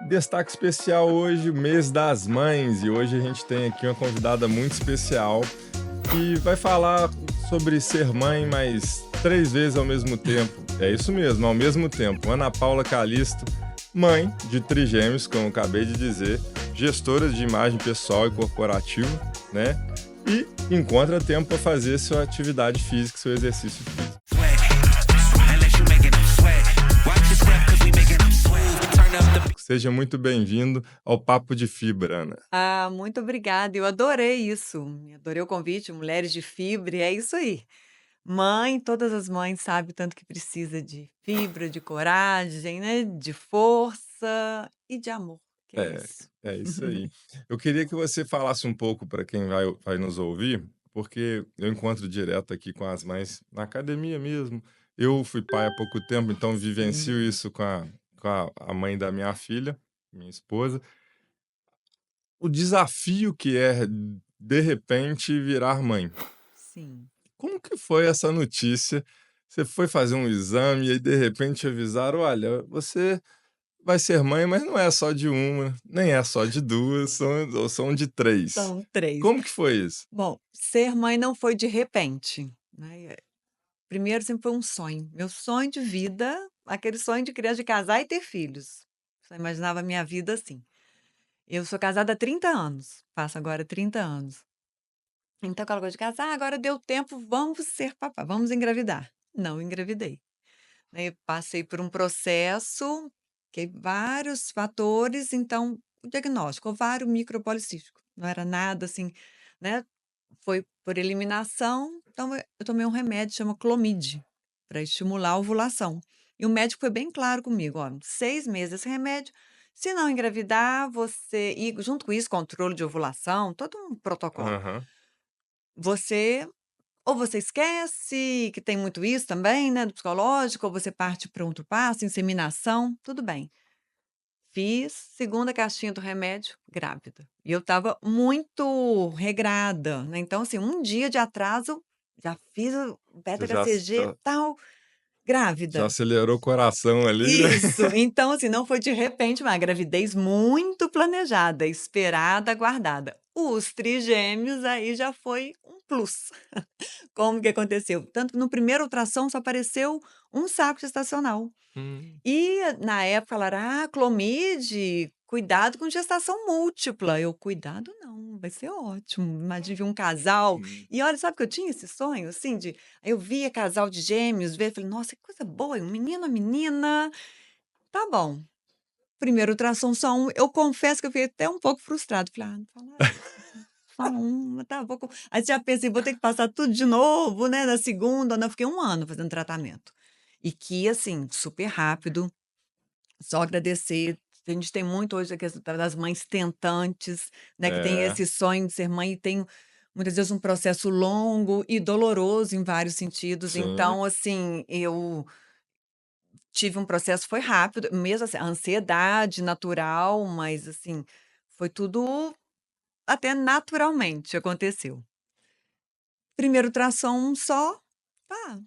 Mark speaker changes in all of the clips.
Speaker 1: Destaque especial hoje, mês das mães, e hoje a gente tem aqui uma convidada muito especial que vai falar sobre ser mãe, mas 3 vezes ao mesmo tempo. É isso mesmo, ao mesmo tempo. Ana Paula Calisto, mãe de trigêmeos, como eu acabei de dizer, gestora de imagem pessoal e corporativa, né? E encontra tempo para fazer sua atividade física, seu exercício físico. Seja muito bem-vindo ao Papo de Fibra, Ana.
Speaker 2: Ah, muito obrigada. Eu adorei isso. Adorei o convite, Mulheres de Fibra, e é isso aí. Mãe, todas as mães sabem o tanto que precisa de fibra, de coragem, né? De força e de amor, que é
Speaker 1: É,
Speaker 2: isso.
Speaker 1: é isso aí. Eu queria que você falasse um pouco para quem vai nos ouvir, porque eu encontro direto aqui com as mães na academia mesmo. Eu fui pai há pouco tempo, então vivencio
Speaker 2: Sim,
Speaker 1: isso com a mãe da minha filha, minha esposa. O desafio que é, de repente, virar mãe.
Speaker 2: sim.
Speaker 1: Como que foi essa notícia? Você foi fazer um exame e aí, de repente, avisaram: olha, você vai ser mãe, mas não é só de uma, nem é só de 2, são de 3.
Speaker 2: São 3.
Speaker 1: Como que foi isso?
Speaker 2: Bom, ser mãe não foi de repente, né? Primeiro sempre foi um sonho. Meu sonho de vida, aquele sonho de criança, de casar e ter filhos. Só imaginava a minha vida assim. Eu sou casada há 30 anos, faço agora 30 anos. Então aquela coisa de casar, agora deu tempo, vamos ser papai, vamos engravidar. Não engravidei, né, passei por um processo, que vários fatores, então o diagnóstico, ovário micropolicístico, não era nada assim, né, foi por eliminação, então eu tomei um remédio, chama Clomid, para estimular a ovulação. E o médico foi bem claro comigo: "Ó, 6 meses esse remédio, se não engravidar, você", e junto com isso controle de ovulação, todo um protocolo.
Speaker 1: Aham.
Speaker 2: Você ou você esquece, que tem muito isso também, né, do psicológico, ou você parte para outro passo, inseminação, tudo bem. Fiz, segunda caixinha do remédio, grávida. E eu estava muito regrada, né, então assim, um dia de atraso, já fiz o
Speaker 1: Você já
Speaker 2: beta-HCG,
Speaker 1: já
Speaker 2: tal,
Speaker 1: já
Speaker 2: grávida.
Speaker 1: acelerou o coração ali, né?
Speaker 2: Isso, então assim, não foi de repente, uma gravidez muito planejada, esperada, aguardada. Os trigêmeos aí já foi um plus. Como que aconteceu? Tanto que no primeiro ultrassom só apareceu um saco gestacional.
Speaker 1: Hum,
Speaker 2: E na época falaram: "Ah, Clomid, cuidado com gestação múltipla". Eu: "Cuidado não, vai ser ótimo". Imagina ver um casal
Speaker 1: hum.
Speaker 2: e olha, sabe que eu tinha esse sonho, assim, de aí eu via casal de gêmeos, ver, falei: "Nossa, que coisa boa, um menino, uma menina". Tá bom. Primeiro ultrassom só um, eu confesso que eu fiquei até um pouco frustrada, falei: "Ah, não fala só uma, tá, vou com", aí você já pensa: "Vou ter que passar tudo de novo, né, na segunda", não, eu fiquei 1 ano fazendo tratamento. E que, assim, super rápido, só agradecer. A gente tem muito hoje a questão das mães tentantes, né, que tem
Speaker 1: É,
Speaker 2: esse sonho de ser mãe e tem, muitas vezes, um processo longo e doloroso em vários sentidos.
Speaker 1: sim.
Speaker 2: Então, assim, eu tive um processo, foi rápido, mesmo assim, a ansiedade natural, mas, assim, foi tudo até naturalmente aconteceu. Primeiro ultrassom só, tá,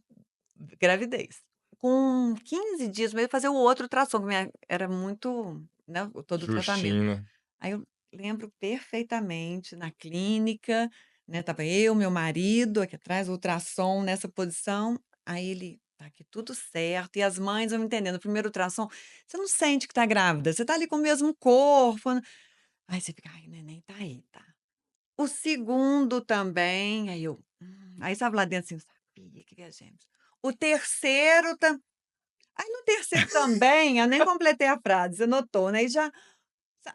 Speaker 2: gravidez. Com 15 dias mesmo fazer o outro ultrassom, que era muito, né, todo o tratamento.
Speaker 1: Justinho, né?
Speaker 2: Aí eu lembro perfeitamente na clínica, né, estava eu, meu marido aqui atrás, o ultrassom nessa posição, aí ele: "Tá aqui tudo certo", e as mães vão entendendo, o primeiro ultrassom, você não sente que tá grávida, você tá ali com o mesmo corpo, aí você fica: "Ai, o neném tá aí, tá". O segundo também, aí eu: aí sabe lá dentro assim, "Sabia que é gêmeos". O terceiro aí no terceiro também, eu nem completei a frase, você notou, né, e já sa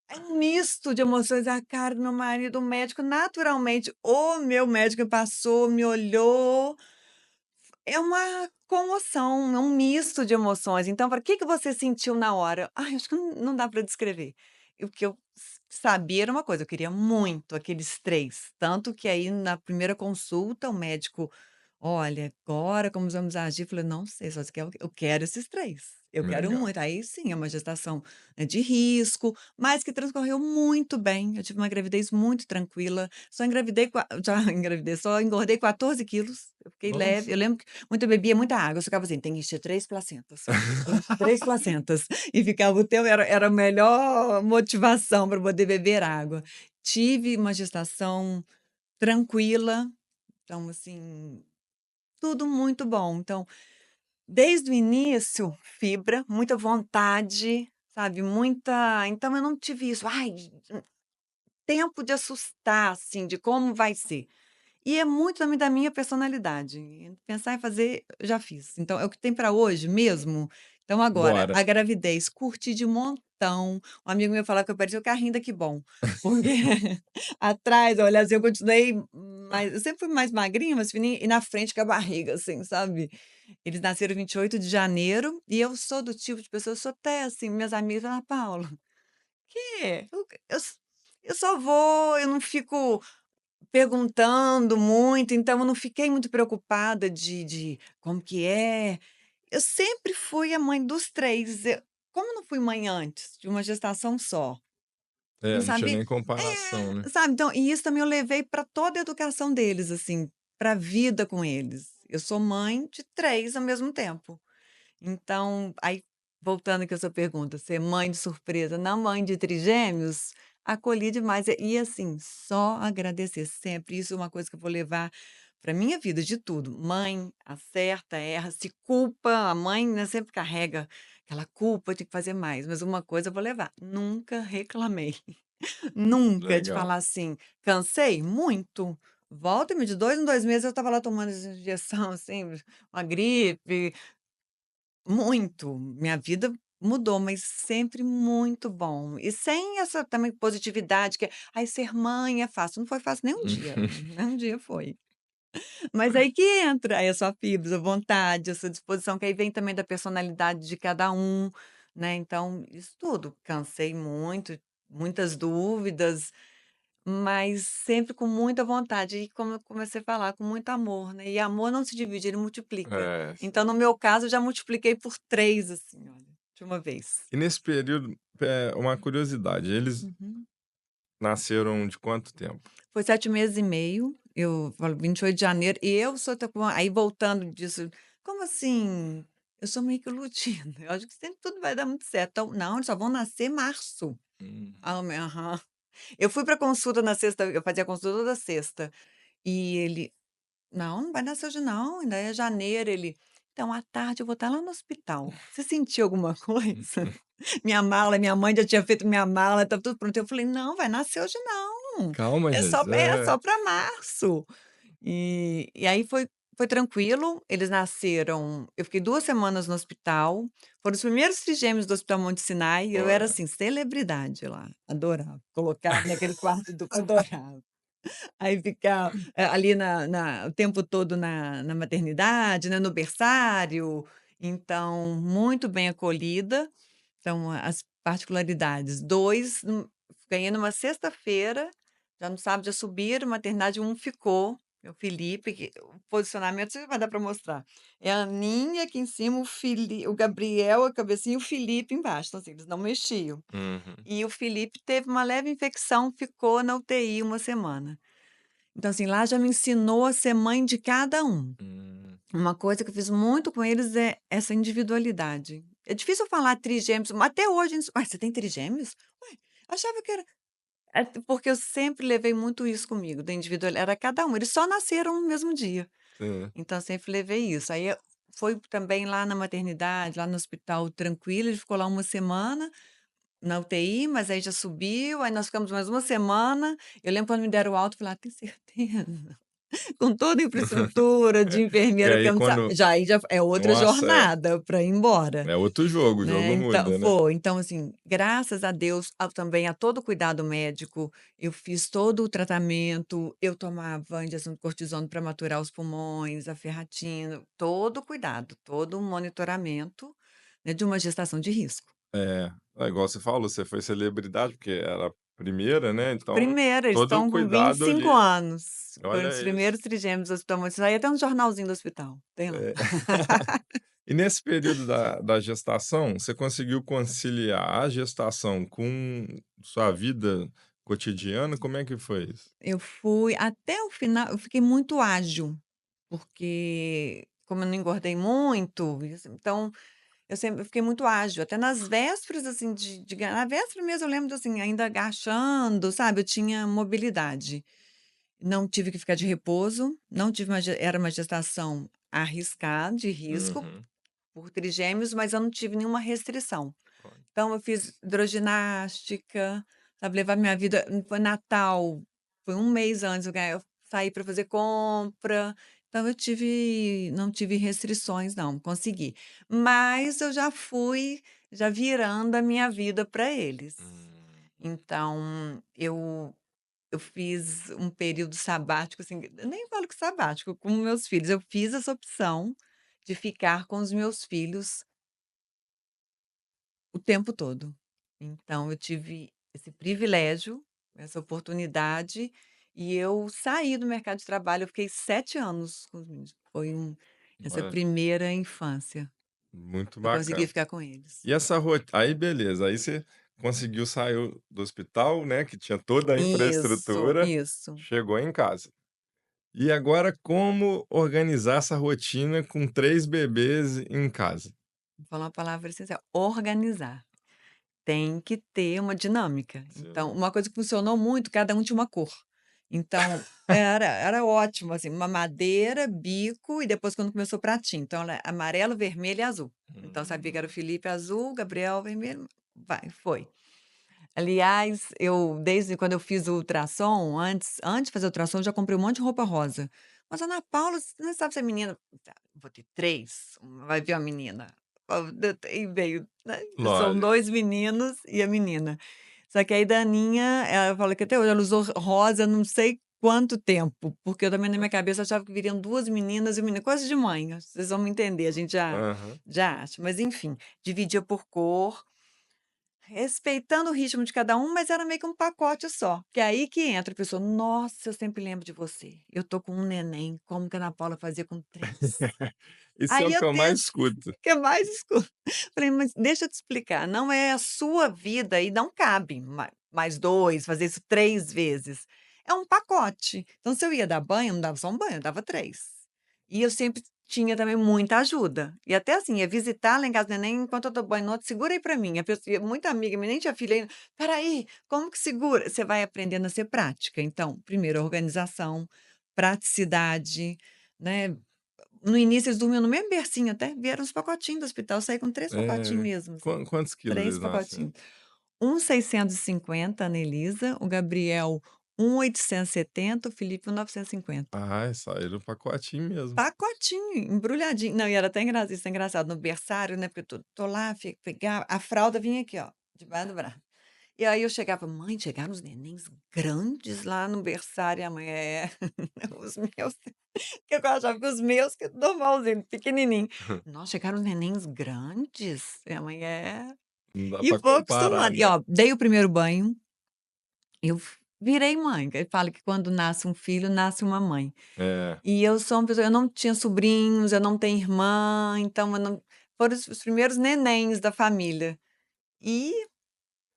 Speaker 2: é um misto de emoções, a cara do meu marido, o médico, naturalmente, o meu médico passou, me olhou, é uma comoção, é um misto de emoções, então fala: "Que você sentiu na hora?". Ai, acho que não dá para descrever. E o que eu sabia era uma coisa, eu queria muito aqueles 3, tanto que aí na primeira consulta o médico: "Olha, agora como vamos agir?". Eu falei: "Não sei, só sei que eu quero esses 3. Eu quero
Speaker 1: Legal.
Speaker 2: muito. Aí sim, é uma gestação, né, de risco, mas que transcorreu muito bem. Eu tive uma gravidez muito tranquila. Só engravidei já engravidei, só engordei 14 quilos. Eu fiquei leve.
Speaker 1: Nossa.
Speaker 2: Eu lembro que eu bebia muita água. Eu ficava assim: "Tem que encher 3 placentas, tem que encher 3 placentas". E ficava o tempo era a melhor motivação para poder beber água. Tive uma gestação tranquila, então assim, tudo muito bom. Então, desde o início, fibra, muita vontade, sabe, muita então eu não tive isso, ai, tempo de assustar, assim, de como vai ser. E é muito também da minha personalidade, pensar em fazer, eu já fiz. Então é o que tem para hoje mesmo. Então agora,
Speaker 1: Bora.
Speaker 2: a gravidez, curti de montão. Um amigo meu falava que eu parecia o carrinho da bom porque atrás, olha, assim, eu continuei eu sempre fui mais magrinha, mais fininha, e na frente com a barriga, assim, sabe. Eles nasceram 28 de janeiro, e eu sou do tipo de pessoa, eu sou até assim, minhas amigas falam: "Ah, Paula, que? Eu só vou, eu não fico perguntando muito, então eu não fiquei muito preocupada de como que é". Eu sempre fui a mãe dos 3. Como eu não fui mãe antes, de uma gestação só,
Speaker 1: É,
Speaker 2: não
Speaker 1: não tinha
Speaker 2: sabia
Speaker 1: nem comparação, né.
Speaker 2: sabe, então e isso também eu levei para toda a educação deles, assim, para a vida com eles. Eu sou mãe de 3 ao mesmo tempo. Então, aí, voltando aqui à sua pergunta, ser mãe de surpresa, não mãe de trigêmeos, acolhi demais. E assim, só agradecer sempre. Isso é uma coisa que eu vou levar para minha vida, de tudo. Mãe acerta, erra, se culpa. A mãe, né, sempre carrega aquela culpa, tem que fazer mais. Mas uma coisa eu vou levar: nunca reclamei. Nunca de
Speaker 1: Legal.
Speaker 2: falar assim, cansei? Muito. Volta-me de 2 em 2 meses eu estava lá tomando injeção, assim, uma gripe, muito. Minha vida mudou, mas sempre muito bom. E sem essa também positividade que é: "Ai, ser mãe é fácil". Não foi fácil nem um dia, nem um dia foi. Mas aí que entra, aí a sua fibra, a vontade, a sua disposição, que aí vem também da personalidade de cada um, né, então isso tudo. Cansei muito, muitas dúvidas, mas sempre com muita vontade e como eu comecei a falar, com muito amor, né, e amor não se divide, ele multiplica.
Speaker 1: É,
Speaker 2: Então
Speaker 1: sim.
Speaker 2: no meu caso eu já multipliquei por 3 assim, olha, de uma vez.
Speaker 1: E nesse período, uma curiosidade, eles
Speaker 2: Uhum.
Speaker 1: nasceram de quanto tempo?
Speaker 2: Foi 7 meses e meio, eu falo 28 de janeiro, e eu sou até aí voltando disso, como assim? Eu sou meio que lutina, eu acho que sempre tudo vai dar muito certo, então não, eles só vão nascer março.
Speaker 1: Uhum.
Speaker 2: Ah, aham. Eu fui pra consulta na sexta, eu fazia consulta toda sexta, e ele: "Não, não vai nascer hoje não, ainda é janeiro", ele: "Então à tarde eu vou estar lá no hospital, você sentiu alguma coisa?" Minha mãe já tinha feito minha mala, estava tudo pronto, eu falei: "Não, vai nascer hoje não,
Speaker 1: Calma, gente.
Speaker 2: é
Speaker 1: É.
Speaker 2: só para março". E aí foi tranquilo, eles nasceram, eu fiquei 2 semanas no hospital, foram os primeiros trigêmeos do Hospital Monte Sinai, e eu era,
Speaker 1: Olha.
Speaker 2: assim, celebridade lá, adorava, colocado naquele quarto do adorava. Aí ficar, ali o tempo todo na maternidade, né, no berçário, então muito bem acolhida. Então as particularidades, 2 ganhei numa sexta-feira, já no sábado já subiram, maternidade, um ficou, é o Felipe, que o posicionamento você vai dar para mostrar. É a Aninha aqui em cima, o Gabriel, a cabecinha, e o Felipe embaixo, então assim, eles não mexiam.
Speaker 1: Uhum.
Speaker 2: E o Felipe teve uma leve infecção, ficou na UTI uma semana. Então, assim, lá já me ensinou a ser mãe de cada um.
Speaker 1: Hum.
Speaker 2: Uma coisa que eu fiz muito com eles é essa individualidade. É difícil falar trigêmeos, mas até hoje, "Uai, você tem trigêmeos? Ué, achava que era". Porque eu sempre levei muito isso comigo, da individualidade, era cada um, eles só nasceram no mesmo dia.
Speaker 1: Sim.
Speaker 2: Então, eu sempre levei isso. Aí foi também lá na maternidade, lá no hospital tranquilo, ele ficou lá uma semana na UTI, mas aí já subiu, aí nós ficamos mais uma semana. Eu lembro quando me deram o alta, eu falei: "Ah, tem certeza?" Com toda a infraestrutura de
Speaker 1: E
Speaker 2: enfermeira, porque
Speaker 1: aí
Speaker 2: eu não sa
Speaker 1: quando
Speaker 2: já aí já é outra
Speaker 1: nossa, é.
Speaker 2: jornada para ir embora,
Speaker 1: É outro jogo, o
Speaker 2: né,
Speaker 1: jogo
Speaker 2: então
Speaker 1: muda, né.
Speaker 2: foi. Então, assim, graças a Deus, também a todo o cuidado médico, eu fiz todo o tratamento, eu tomava injeção de cortisona para maturar os pulmões, a ferratina, todo o cuidado, todo o monitoramento, né, de uma gestação de risco.
Speaker 1: É, igual você falou, você foi celebridade, porque era a primeira, né, então
Speaker 2: Primeiro, eles
Speaker 1: todo o
Speaker 2: estão com vinte e
Speaker 1: cuidado
Speaker 2: cinco
Speaker 1: ali.
Speaker 2: anos, foram
Speaker 1: Olha
Speaker 2: os
Speaker 1: isso.
Speaker 2: primeiros trigêmeos do hospital, isso aí até no jornalzinho do hospital, tem lá.
Speaker 1: É. E nesse período da gestação, você conseguiu conciliar a gestação com sua vida cotidiana? Como é que foi isso?
Speaker 2: Eu fui até o final eu fiquei muito ágil, porque como eu não engordei muito, então eu fiquei muito ágil, até nas vésperas, assim, de ganhar na véspera mesmo eu lembro de, assim, ainda agachando, sabe, eu tinha mobilidade. Não tive que ficar de repouso, não tive uma ge era uma gestação arriscada, de risco,
Speaker 1: Uhum.
Speaker 2: por trigêmeos, mas eu não tive nenhuma restrição.
Speaker 1: Olha.
Speaker 2: Então eu fiz hidroginástica, sabe, levar minha vida foi Natal, foi um mês antes eu saí para fazer compra, então eu tive não tive restrições não, consegui. Mas eu já fui, já virando a minha vida para eles.
Speaker 1: Hum.
Speaker 2: Então eu fiz um período sabático, assim, eu nem falo que sabático, com meus filhos, eu fiz essa opção de ficar com os meus filhos o tempo todo. Então eu tive esse privilégio, essa oportunidade, e eu saí do mercado de trabalho, eu fiquei 7 anos com os meninos. Essa
Speaker 1: Olha,
Speaker 2: primeira infância,
Speaker 1: muito
Speaker 2: eu consegui
Speaker 1: bacana.
Speaker 2: ficar com eles.
Speaker 1: E essa aí beleza, aí você conseguiu sair do hospital, né, que tinha toda a
Speaker 2: Isso,
Speaker 1: infraestrutura,
Speaker 2: isso.
Speaker 1: chegou em casa. E agora como organizar essa rotina com 3 bebês em casa?
Speaker 2: Vou falar uma palavra essencial: organizar. Tem que ter uma dinâmica. Então,
Speaker 1: Sim.
Speaker 2: uma coisa que funcionou muito, cada um tinha uma cor. Então, era ótimo, assim, uma madeira, bico e depois quando começou pratinho. Então, era amarelo, vermelho e azul. Então, eu sabia que era o
Speaker 1: Hum.
Speaker 2: Felipe azul, Gabriel vermelho, vai, foi. Aliás, eu desde quando eu fiz o ultrassom, antes de fazer o ultrassom, eu já comprei um monte de roupa rosa. "Mas Ana Paula, você não sabe se é menina", "Tá, vou ter 3, vai vir uma menina". E veio, né, são
Speaker 1: Lógico.
Speaker 2: 2 meninos e a menina. Só que aí Daninha, ela falou que até hoje ela usou rosa não sei quanto tempo, porque eu também na minha cabeça achava que viriam 2 meninas e um menino, coisa de mãe, vocês vão me entender, a gente
Speaker 1: Aham.
Speaker 2: já acha. Mas enfim, dividia por cor, respeitando o ritmo de cada um, mas era meio que um pacote só, que é aí que entra a pessoa: "Nossa, eu sempre lembro de você. Eu tô com um neném, como que a Ana Paula fazia com 3?"
Speaker 1: Isso é
Speaker 2: Aí
Speaker 1: o que
Speaker 2: eu
Speaker 1: eu mais
Speaker 2: tento
Speaker 1: escuto.
Speaker 2: que é mais escuto. Falei: "Mas deixa eu te explicar, não é a sua vida e não cabe mais 2, fazer isso 3 vezes. É um pacote. Então se eu ia dar banho, eu não dava só um banho, eu dava 3. E eu sempre tinha também muita ajuda. E até assim, ia visitar lá em casa do neném, enquanto eu dou banho no outro: "Segura aí pra mim". A pessoa muita amiga minha nem tinha filho ainda: "Espera aí, como que segura?". Você vai aprendendo a ser prática. Então, primeiro organização, praticidade, né. No início eles dormiam no mesmo bercinho até, vieram os pacotinhos do hospital, eu saí com 3 pacotinhos
Speaker 1: É.
Speaker 2: mesmo, assim,
Speaker 1: Quantos quilos
Speaker 2: 3
Speaker 1: eles nasceram?
Speaker 2: pacotinhos. Um 650, a Anelisa, o Gabriel 1,870, o Felipe 1,950.
Speaker 1: Ah, saíram um pacotinho mesmo.
Speaker 2: Pacotinho, embrulhadinho. Não, e era até isso é engraçado, no berçário, né, porque eu tô lá, pegar a fralda vinha aqui, ó, debaixo do braço. E aí eu chegava: "Mãe, chegaram os nenéns grandes lá no berçário", e a mãe: "É, os meus". Que eu achava que os meus que normalzinho, pequenininho. "Nossa, chegaram nenéns grandes?" Minha mãe: "É".
Speaker 1: Não dá
Speaker 2: E
Speaker 1: pra
Speaker 2: foi
Speaker 1: comparar,
Speaker 2: acostumando. E
Speaker 1: né.
Speaker 2: ó, dei o primeiro banho, eu virei mãe, que fala que quando nasce um filho, nasce uma mãe.
Speaker 1: É.
Speaker 2: E eu sou uma pessoa eu não tinha sobrinhos, eu não tenho irmã, então eu não foram os primeiros nenéns da família. E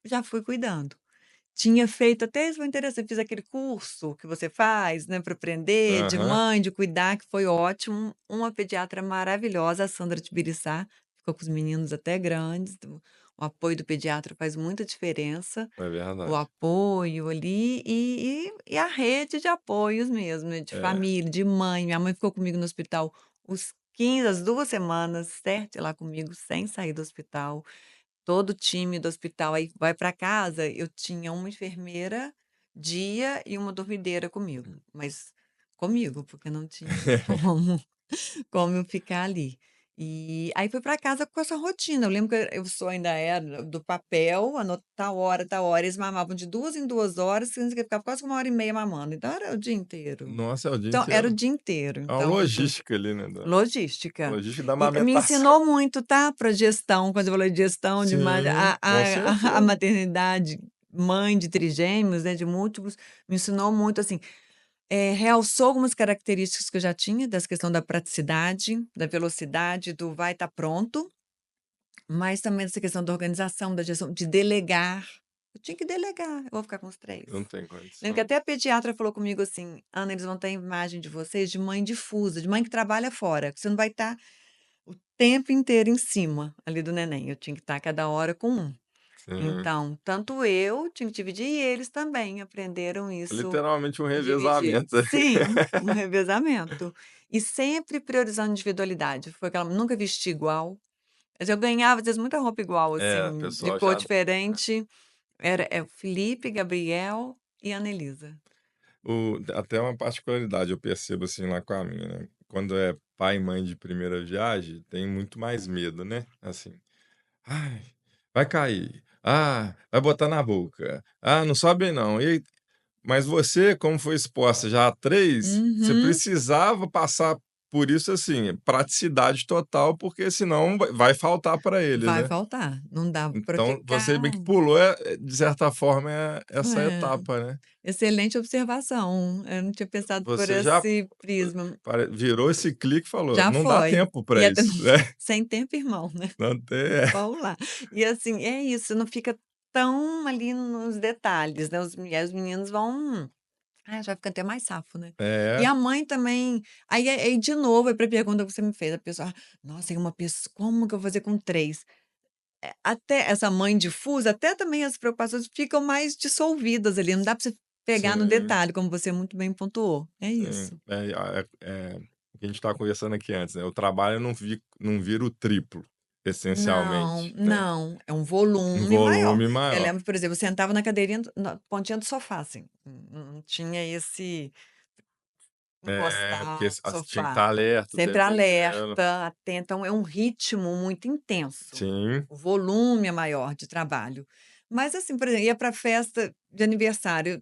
Speaker 2: já fui cuidando. Tinha feito até isso foi interessante, fiz aquele curso que você faz, né, para aprender, de
Speaker 1: Aham.
Speaker 2: mãe, de cuidar, que foi ótimo. Uma pediatra maravilhosa, a Sandra Tibiriçá, ficou com os meninos até grandes, o apoio do pediatra faz muita diferença,
Speaker 1: É
Speaker 2: o
Speaker 1: verdade.
Speaker 2: apoio ali e a rede de apoios mesmo, né, de
Speaker 1: É.
Speaker 2: família, de mãe. Minha mãe ficou comigo no hospital os 15 as 2 semanas, certo, lá comigo, sem sair do hospital. Todo o time do hospital aí vai para casa, eu tinha uma enfermeira dia e uma dormideira comigo, mas comigo, porque não tinha como eu ficar ali. E aí fui para casa com essa rotina, eu lembro que eu sou ainda era do papel, anotar tal hora, eles mamavam de 2 em 2 horas, significa que ficava quase 1h30 mamando, então era o dia inteiro.
Speaker 1: Nossa, é o dia
Speaker 2: Então era o
Speaker 1: inteiro.
Speaker 2: dia inteiro,
Speaker 1: É uma
Speaker 2: então assim
Speaker 1: logística ali, né, da
Speaker 2: logística.
Speaker 1: logística da
Speaker 2: E me
Speaker 1: amamentação.
Speaker 2: ensinou muito, tá, para gestão, quando eu falei de gestão de ma
Speaker 1: Sim, com
Speaker 2: a
Speaker 1: certeza.
Speaker 2: maternidade, mãe de trigêmeos, né, de múltiplos, me ensinou muito, assim, Realçou algumas características que eu já tinha, dessa questão da praticidade, da velocidade, do vai estar pronto, mas também dessa questão da organização, da gestão, de delegar. Eu tinha que delegar, eu vou ficar com os 3.
Speaker 1: Não tem
Speaker 2: Lembro que
Speaker 1: condição.
Speaker 2: até a pediatra falou comigo assim: "Ana, eles vão ter a imagem de vocês de mãe difusa, de mãe que trabalha fora, que você não vai estar o tempo inteiro em cima ali do neném". Eu tinha que estar cada hora com um.
Speaker 1: Sim.
Speaker 2: Então, tanto eu tinha que dividir e eles também aprenderam isso,
Speaker 1: Literalmente um
Speaker 2: dividir.
Speaker 1: revezamento.
Speaker 2: Sim, um revezamento. E sempre priorizando individualidade, foi aquela nunca vesti igual, mas eu ganhava às vezes muita roupa igual,
Speaker 1: É, o
Speaker 2: assim, de
Speaker 1: pessoal
Speaker 2: cor
Speaker 1: já
Speaker 2: diferente, o Felipe, Gabriel e Ana Elisa.
Speaker 1: até uma particularidade eu percebo, assim, lá com a minha, né, quando é pai e mãe de primeira viagem, tem muito mais medo, né, assim: "Ai, vai cair. Ah, vai botar na boca. Ah, não sobe aí não". E mas você, como foi exposta já a 3, você
Speaker 2: Uhum.
Speaker 1: precisava passar por isso, assim, praticidade total, porque senão vai faltar para eles,
Speaker 2: Vai
Speaker 1: né.
Speaker 2: faltar, não dá para
Speaker 1: Então você meio
Speaker 2: ficar
Speaker 1: que pulou, de certa forma, essa
Speaker 2: é,
Speaker 1: etapa, né.
Speaker 2: excelente observação, eu não tinha pensado por
Speaker 1: Você já
Speaker 2: esse prisma.
Speaker 1: virou esse clique e falou:
Speaker 2: Já
Speaker 1: "Não dá
Speaker 2: foi.
Speaker 1: tempo
Speaker 2: E
Speaker 1: para
Speaker 2: até
Speaker 1: isso", né.
Speaker 2: sem tempo, irmão, né.
Speaker 1: Não tem
Speaker 2: Vamos lá. E assim, é isso, não fica tão ali nos detalhes, né, os meninos vão já fica até mais safo, né. E
Speaker 1: é,
Speaker 2: a mãe também aí de novo, aí pra pergunta que você me fez, a pessoa: "Nossa, é uma pessoa como que eu vou fazer com 3?" Até essa mãe difusa, até também as preocupações ficam mais dissolvidas ali, não dá pra você pegar no
Speaker 1: sim,
Speaker 2: detalhe, como você muito bem pontuou. É
Speaker 1: sim.
Speaker 2: isso.
Speaker 1: O que a gente estava conversando aqui antes, né, o trabalho não vira o triplo,
Speaker 2: Não,
Speaker 1: essencialmente, né.
Speaker 2: não, é um
Speaker 1: Um
Speaker 2: volume maior.
Speaker 1: volume
Speaker 2: Eu
Speaker 1: maior.
Speaker 2: lembro, por exemplo, eu sentava na cadeirinha na pontinha do sofá, assim, não tinha esse
Speaker 1: É, porque
Speaker 2: encostar no
Speaker 1: tinha que
Speaker 2: sofá.
Speaker 1: estar alerta o
Speaker 2: Sempre
Speaker 1: tempo inteiro.
Speaker 2: alerta, atenta, então é um ritmo muito intenso,
Speaker 1: Sim,
Speaker 2: o volume é maior de trabalho. Mas assim, por exemplo, ia para festa de aniversário,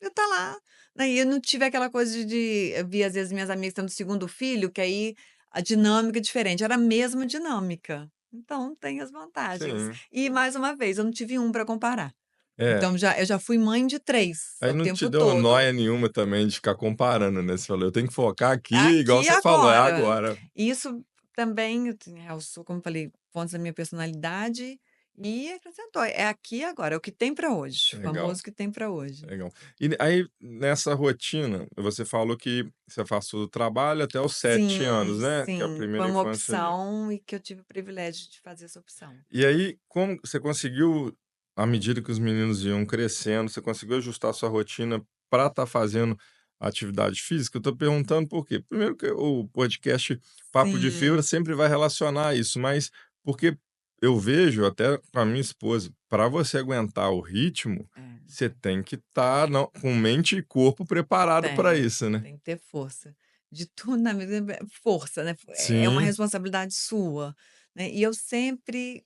Speaker 2: eu tá lá, né, e eu não tive aquela coisa eu via às vezes minhas amigas tendo segundo filho, que aí a dinâmica é diferente, era a mesma dinâmica, então tem as vantagens.
Speaker 1: sim.
Speaker 2: E mais uma vez, eu não tive um para comparar,
Speaker 1: É.
Speaker 2: então eu já fui mãe de 3
Speaker 1: Aí
Speaker 2: o
Speaker 1: não te
Speaker 2: tempo
Speaker 1: deu
Speaker 2: todo.
Speaker 1: nóia nenhuma também de ficar comparando, né, você falou: "Eu tenho que focar aqui", igual
Speaker 2: Aqui e
Speaker 1: você falou, é
Speaker 2: agora.
Speaker 1: agora.
Speaker 2: Isso também realçou, como eu falei, pontos da minha personalidade e acrescentou, é aqui e agora, é o que tem para hoje, o
Speaker 1: Legal,
Speaker 2: famoso que tem para hoje.
Speaker 1: legal. E aí, nessa rotina, você falou que você afastou do trabalho até os 7
Speaker 2: Sim,
Speaker 1: anos, né, que é a
Speaker 2: sim, foi
Speaker 1: primeira
Speaker 2: uma
Speaker 1: infância ali.
Speaker 2: opção e que eu tive o privilégio de fazer essa opção.
Speaker 1: E aí, como você conseguiu, à medida que os meninos iam crescendo, você conseguiu ajustar a sua rotina para estar fazendo atividade física? Eu tô perguntando por quê? Primeiro que o podcast Papo de Fibra
Speaker 2: Sim,
Speaker 1: sempre vai relacionar isso, mas porque eu vejo até com a minha esposa, para você aguentar o ritmo,
Speaker 2: é,
Speaker 1: você tem que estar com mente e corpo preparado para
Speaker 2: tem,
Speaker 1: isso, né?
Speaker 2: tem que ter força. De tudo na vida, força, né, é uma
Speaker 1: Sim,
Speaker 2: responsabilidade sua, né, e eu sempre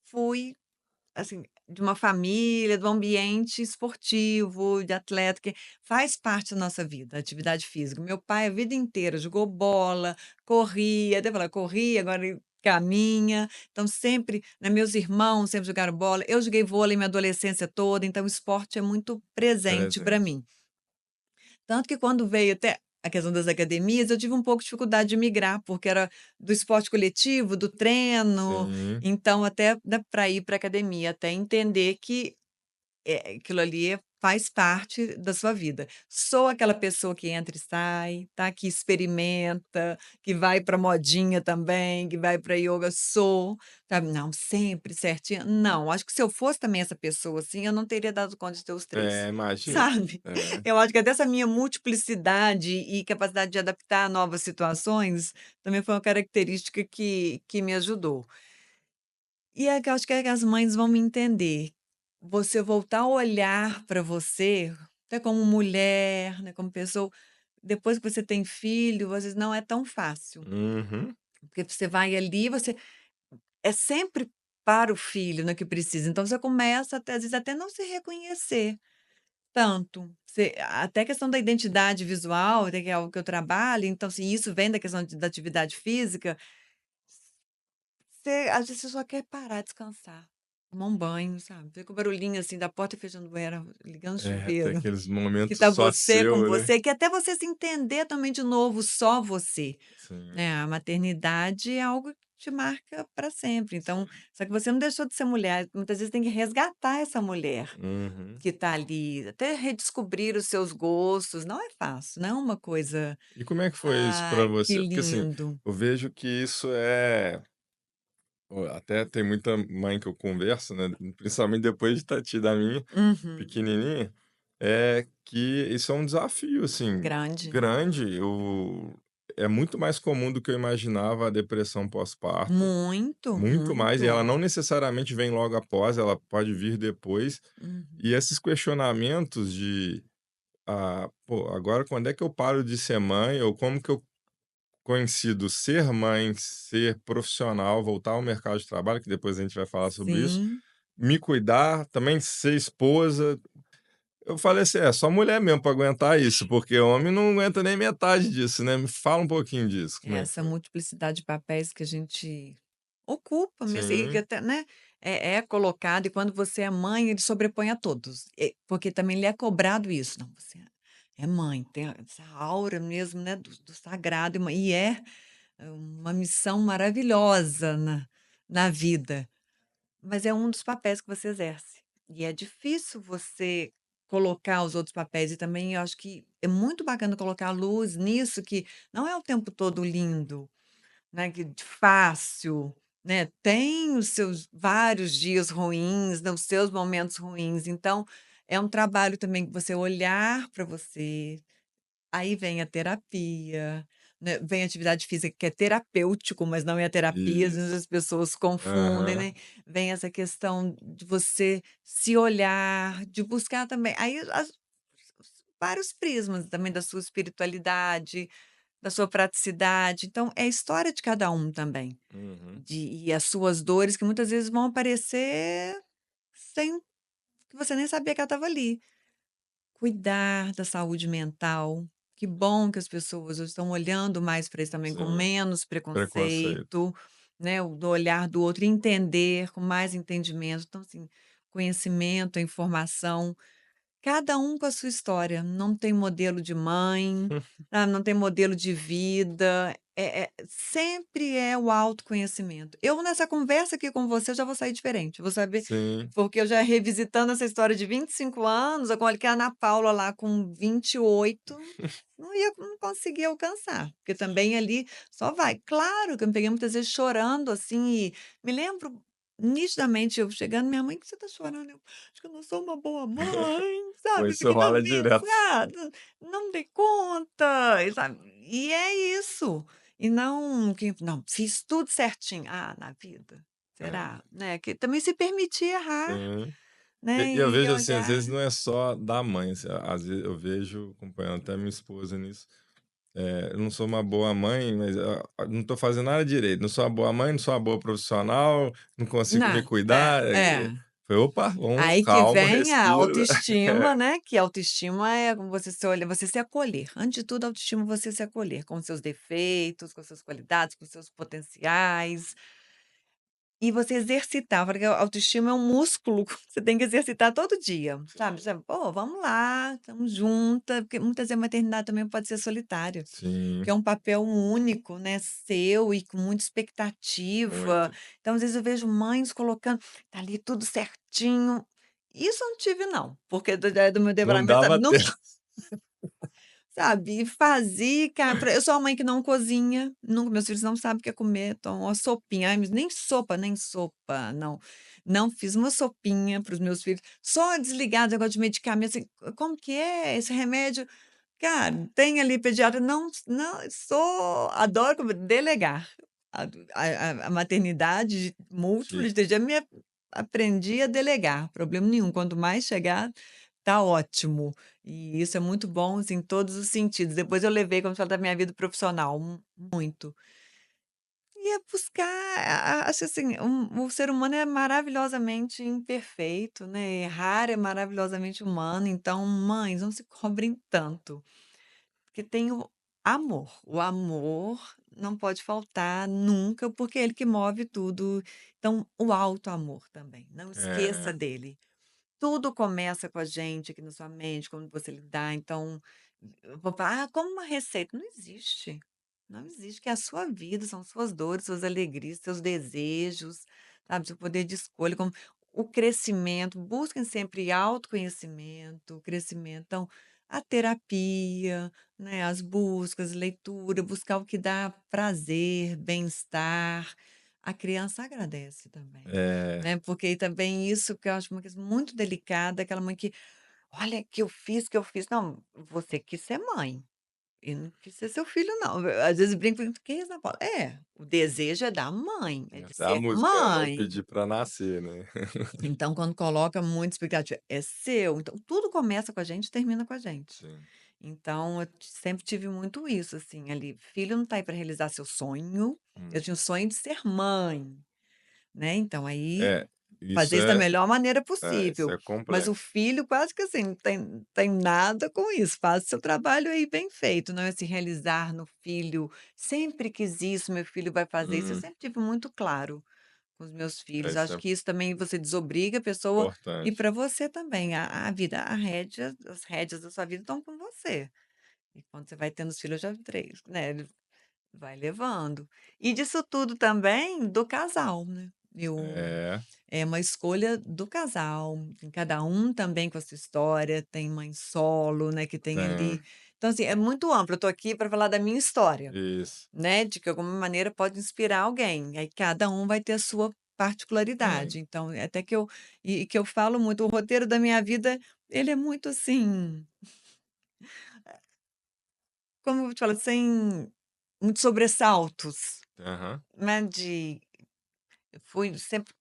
Speaker 2: fui assim, de uma família, do ambiente esportivo, de atleta, que faz parte da nossa vida, a atividade física. Meu pai a vida inteira jogou bola, corria, até falar, corria, agora ele caminha. Então sempre, né, meus irmãos sempre jogaram bola. Eu joguei vôlei minha adolescência toda, então o esporte é muito presente para
Speaker 1: presente.
Speaker 2: mim. Tanto que quando veio até a questão das academias, eu tive um pouco de dificuldade de migrar, porque era do esporte coletivo, do treino,
Speaker 1: Sim,
Speaker 2: então até para ir para academia, até entender que aquilo ali faz parte da sua vida. Sou aquela pessoa que entra e sai, tá, que experimenta, que vai pra modinha também, que vai pra ioga, sou, sabe, não, sempre certinha, não, acho que se eu fosse também essa pessoa, assim, eu não teria dado conta de ter os 3,
Speaker 1: imagino.
Speaker 2: sabe.
Speaker 1: É.
Speaker 2: Eu acho que até essa minha multiplicidade e capacidade de adaptar a novas situações, também foi uma característica que me ajudou. E é que eu acho que as mães vão me entender. Você voltar a olhar para você, até como mulher, né, como pessoa, depois que você tem filho, às vezes não é tão fácil,
Speaker 1: Uhum.
Speaker 2: porque você vai ali, você é sempre para o filho, né, que precisa, então você começa até às vezes até não se reconhecer tanto. Você até a questão da identidade visual, até que é algo que eu trabalho, então se isso vem da questão da atividade física, você às vezes você só quer parar, descansar. tomar um banho, sabe, fica o barulhinho, assim, da porta fechando o banheiro, ligando o
Speaker 1: Tem
Speaker 2: chuveiro,
Speaker 1: aqueles
Speaker 2: que
Speaker 1: momentos
Speaker 2: tá
Speaker 1: só
Speaker 2: você com
Speaker 1: seu, né.
Speaker 2: você, que até você se entender também de novo, só você,
Speaker 1: Sim,
Speaker 2: né. A maternidade é algo que te marca para sempre, então
Speaker 1: sim.
Speaker 2: só que você não deixou de ser mulher, muitas vezes tem que resgatar essa mulher
Speaker 1: Uhum.
Speaker 2: que tá ali, até redescobrir os seus gostos, não é fácil, não é uma coisa,
Speaker 1: E como é que foi isso pra
Speaker 2: ai, que
Speaker 1: você? Porque, assim,
Speaker 2: lindo.
Speaker 1: eu vejo que isso até tem muita mãe que eu converso, né, principalmente depois de ter tido a minha,
Speaker 2: Uhum.
Speaker 1: pequenininha, é que isso é um desafio, assim,
Speaker 2: Grande.
Speaker 1: grande. É muito mais comum do que eu imaginava a depressão pós-parto,
Speaker 2: Muito,
Speaker 1: muito mais, e ela
Speaker 2: muito.
Speaker 1: não necessariamente vem logo após, ela pode vir depois.
Speaker 2: Uhum.
Speaker 1: E esses questionamentos de, "Pô, agora quando é que eu paro de ser mãe?" Ou como que eu coincido ser mãe, ser profissional, voltar ao mercado de trabalho, que depois a gente vai falar sobre isso,
Speaker 2: Sim,
Speaker 1: me cuidar, também ser esposa. Eu falei assim: "É, só mulher mesmo para aguentar isso, porque homem não aguenta nem metade disso, né". Me fala um pouquinho disso, como é que
Speaker 2: essa
Speaker 1: foi?
Speaker 2: multiplicidade de papéis que a gente ocupa mesmo e que
Speaker 1: Sim,
Speaker 2: até, né, é colocado e quando você é mãe, ele sobrepõe a todos, porque também lhe é cobrado isso, não, você é mãe, tem essa aura mesmo, né, do sagrado e é uma missão maravilhosa na vida. Mas é um dos papéis que você exerce. E é difícil você colocar os outros papéis e também eu acho que é muito bacana colocar a luz nisso que não é o tempo todo lindo, né, que de fácil, né, tem os seus vários dias ruins, né, os seus momentos ruins, então é um trabalho também que você olhar para você. Aí vem a terapia, né, vem a atividade física que é terapêutico, mas não é a terapia, às vezes
Speaker 1: isso.
Speaker 2: as pessoas confundem,
Speaker 1: Aham.
Speaker 2: né. Vem essa questão de você se olhar, de buscar também aí os vários prismas também da sua espiritualidade, da sua praticidade, então é a história de cada um também,
Speaker 1: Uhum.
Speaker 2: e as suas dores que muitas vezes vão aparecer sem que você nem sabia que ela estava ali. Cuidar da saúde mental. Que bom que as pessoas hoje estão olhando mais para isso também com
Speaker 1: Sim,
Speaker 2: menos
Speaker 1: preconceito.
Speaker 2: preconceito, né, o do olhar do outro, entender com mais entendimento. Então, assim, conhecimento, informação. Cada um com a sua história, não tem modelo de mãe, não tem modelo de vida, sempre é o autoconhecimento. Eu nessa conversa aqui com você já vou sair diferente, eu vou saber
Speaker 1: Sim.
Speaker 2: porque eu já revisitando essa história de 25 anos, agora que a Ana Paula lá com 28, não conseguia alcançar, porque também ali só vai. Claro que eu me peguei muitas vezes chorando, assim, e me lembro nitidamente eu chegando: "Minha mãe, que você tá chorando?" Eu: "Acho que eu não sou uma boa mãe",
Speaker 1: Pô,
Speaker 2: sabe,
Speaker 1: isso
Speaker 2: fiquei tão
Speaker 1: rola direto.
Speaker 2: não dei conta, e sabe. E é isso, e não que não, fiz tudo certinho. Ah, na vida,
Speaker 1: É,
Speaker 2: será? Né, que também se permitir errar,
Speaker 1: sim.
Speaker 2: né,
Speaker 1: Eu
Speaker 2: e
Speaker 1: vejo assim, às
Speaker 2: olhar
Speaker 1: vezes não é só da mãe, assim, às vezes eu vejo, acompanhando até minha esposa nisso, eu não sou uma boa mãe, mas, não estou fazendo nada direito, não sou uma boa mãe, não sou uma boa profissional, não consigo me
Speaker 2: não, é,
Speaker 1: cuidar,
Speaker 2: é.
Speaker 1: falei: "Opa, vamos,
Speaker 2: Aí que
Speaker 1: calma,
Speaker 2: vem a
Speaker 1: respira".
Speaker 2: autoestima, né, que a autoestima é como você se olha, você se acolher. Antes de tudo, a autoestima é você se acolher com os seus defeitos, com as suas qualidades, com os seus potenciais. E você exercitar, porque a autoestima é um músculo que você tem que exercitar todo dia, sabe. Sabe, "Pô, vamos lá, estamos juntas", porque muitas vezes a maternidade também pode ser solitária,
Speaker 1: Sim,
Speaker 2: que é um papel único, né, seu e com muita expectativa.
Speaker 1: muito.
Speaker 2: Então, às vezes, eu vejo mães colocando, tá ali tudo certinho. Isso eu não tive não, porque do meu
Speaker 1: Não
Speaker 2: devaramento, sabe,
Speaker 1: dava
Speaker 2: não.
Speaker 1: tempo.
Speaker 2: Sabe, e fazia, cara, eu sou a mãe que não cozinha, nunca meus filhos não sabem o que é comer, então uma sopinha, ai, mas nem sopa, não. Não fiz uma sopinha para os meus filhos, só desligado negócio de medicamento, assim, como que é esse remédio? Cara, tem ali pediatra, não, sou adoro delegar. A maternidade múltipla
Speaker 1: Ti
Speaker 2: de TG me aprendi a delegar, problema nenhum, quanto mais chegar, tá ótimo. E isso é muito bom, assim, em todos os sentidos. Depois eu levei como fala da minha vida profissional, muito. E é buscar acho assim, o ser humano é maravilhosamente imperfeito, né, errar é maravilhosamente humano, então mães, não se cobrem tanto, porque tem Amor. O amor não pode faltar nunca, porque é ele que move tudo. Então, o alto amor também, não esqueça
Speaker 1: É,
Speaker 2: dele. Tudo começa com a gente aqui na sua mente, como você lidar. Então, eu vou falar: "Ah, como uma receita", não existe. Não existe, que é a sua vida, são suas dores, suas alegrias, seus desejos, sabe, seu poder de escolha, como o crescimento. Busquem sempre autoconhecimento, crescimento. Então, a terapia, né, as buscas, leitura, buscar o que dá prazer, bem-estar. A criança agradece também,
Speaker 1: é,
Speaker 2: né, porque também isso que eu acho uma questão muito delicada, aquela mãe que: "Olha, que eu fiz, que eu fiz". Não, você quis ser mãe, e não quis ser seu filho não. Às vezes brinco e pergunto: "Que isso, Ana Paula?". É, o desejo é da mãe, é de
Speaker 1: essa é a
Speaker 2: ser
Speaker 1: música, eu
Speaker 2: mãe.
Speaker 1: pedi pra nascer, né.
Speaker 2: Então quando coloca muita expectativa, é seu, então tudo começa com a gente e termina com a gente.
Speaker 1: Sim.
Speaker 2: Então eu sempre tive muito isso, assim, ali, filho não tá aí para realizar seu sonho, eu
Speaker 1: Hum.
Speaker 2: tinha o sonho de ser mãe, né, então aí
Speaker 1: É, isso
Speaker 2: fazer isso da
Speaker 1: é
Speaker 2: melhor maneira
Speaker 1: isso
Speaker 2: possível,
Speaker 1: é
Speaker 2: mas o
Speaker 1: complexo.
Speaker 2: filho quase que assim, não tem nada com isso, faça o seu trabalho aí bem feito, não é se realizar no filho, sempre quis isso, meu filho vai fazer isso, eu
Speaker 1: Hum,
Speaker 2: sempre tive muito claro com os meus filhos,
Speaker 1: isso
Speaker 2: acho
Speaker 1: é
Speaker 2: que isso também você desobriga a pessoa, e
Speaker 1: importante.
Speaker 2: para você também, a vida, as rédeas da sua vida estão com você, e quando você vai tendo os filhos, eu já 3, né, vai levando. E disso tudo também do casal, né,
Speaker 1: É,
Speaker 2: é uma escolha do casal, tem cada um também com a sua história, tem mãe solo, né, que tem ali,
Speaker 1: tem.
Speaker 2: então assim, é muito amplo, eu tô aqui para falar da minha história,
Speaker 1: Isso,
Speaker 2: né, de que alguma maneira pode inspirar alguém, aí cada um vai ter a sua
Speaker 1: tem.
Speaker 2: particularidade, então é até que eu que eu falo muito, o roteiro da minha vida, ele é muito assim, como eu te falo, sem muitos sobressaltos,
Speaker 1: Aham.
Speaker 2: né, eu fui sempre.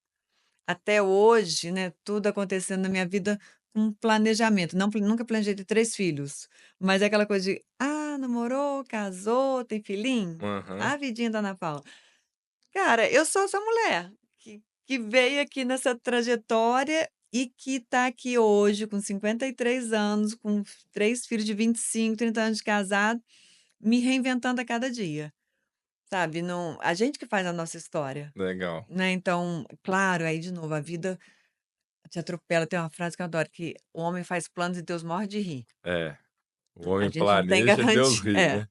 Speaker 2: Até hoje, né, tudo acontecendo na minha vida com planejamento, não nunca planejei ter 3 filhos, mas é aquela coisa de: "Ah, namorou, casou, tem filhinho?
Speaker 1: Aham.
Speaker 2: A vidinha da Ana Paula". Cara, eu sou essa mulher que veio aqui nessa trajetória e que tá aqui hoje com 53 anos, com 3 filhos de 25, 30 anos de casado, me reinventando a cada dia, sabe, não, a gente que faz a nossa história,
Speaker 1: Legal.
Speaker 2: né, então, claro, aí de novo a vida te atropela. Tem uma frase que eu adoro, que o homem faz planos e Deus morre de rir.
Speaker 1: É, o
Speaker 2: A
Speaker 1: homem
Speaker 2: gente não tem
Speaker 1: planeja, Deus
Speaker 2: garantia
Speaker 1: ri, né.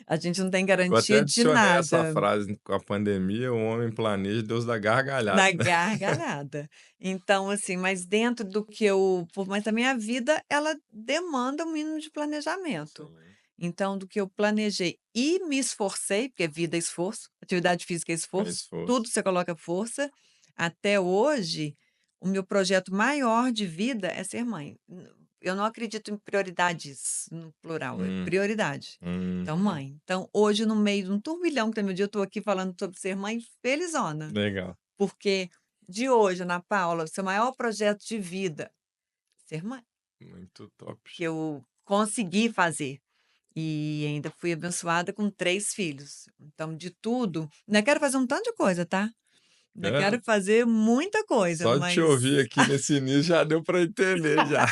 Speaker 2: a gente não tem
Speaker 1: Eu até
Speaker 2: garantia de
Speaker 1: adicionei essa
Speaker 2: nada,
Speaker 1: frase com a pandemia: "O homem planeja, Deus dá gargalhada",
Speaker 2: na
Speaker 1: né.
Speaker 2: gargalhada. Então, assim, mas dentro do que eu por mais a minha vida, ela demanda um mínimo de planejamento.
Speaker 1: Sim,
Speaker 2: Então, do que eu planejei e me esforcei, porque vida é esforço, atividade física é
Speaker 1: é
Speaker 2: esforço,
Speaker 1: esforço.
Speaker 2: tudo você coloca força. Até hoje, o meu projeto maior de vida é ser mãe. Eu não acredito em prioridades no plural, é
Speaker 1: Hum,
Speaker 2: prioridade. Então,
Speaker 1: uhum.
Speaker 2: mãe. Então, hoje, no meio de um turbilhão que tem meu dia, eu estou aqui falando sobre ser mãe felizona,
Speaker 1: Legal,
Speaker 2: porque de hoje, Ana Paula, seu maior projeto de vida, ser mãe,
Speaker 1: muito top.
Speaker 2: que eu consegui fazer. E ainda fui abençoada com 3 filhos. Então, de tudo, ainda quero fazer um tanto de coisa, tá. Ainda
Speaker 1: É,
Speaker 2: quero fazer muita coisa,
Speaker 1: só de te ouvir aqui nesse início já deu para entender já.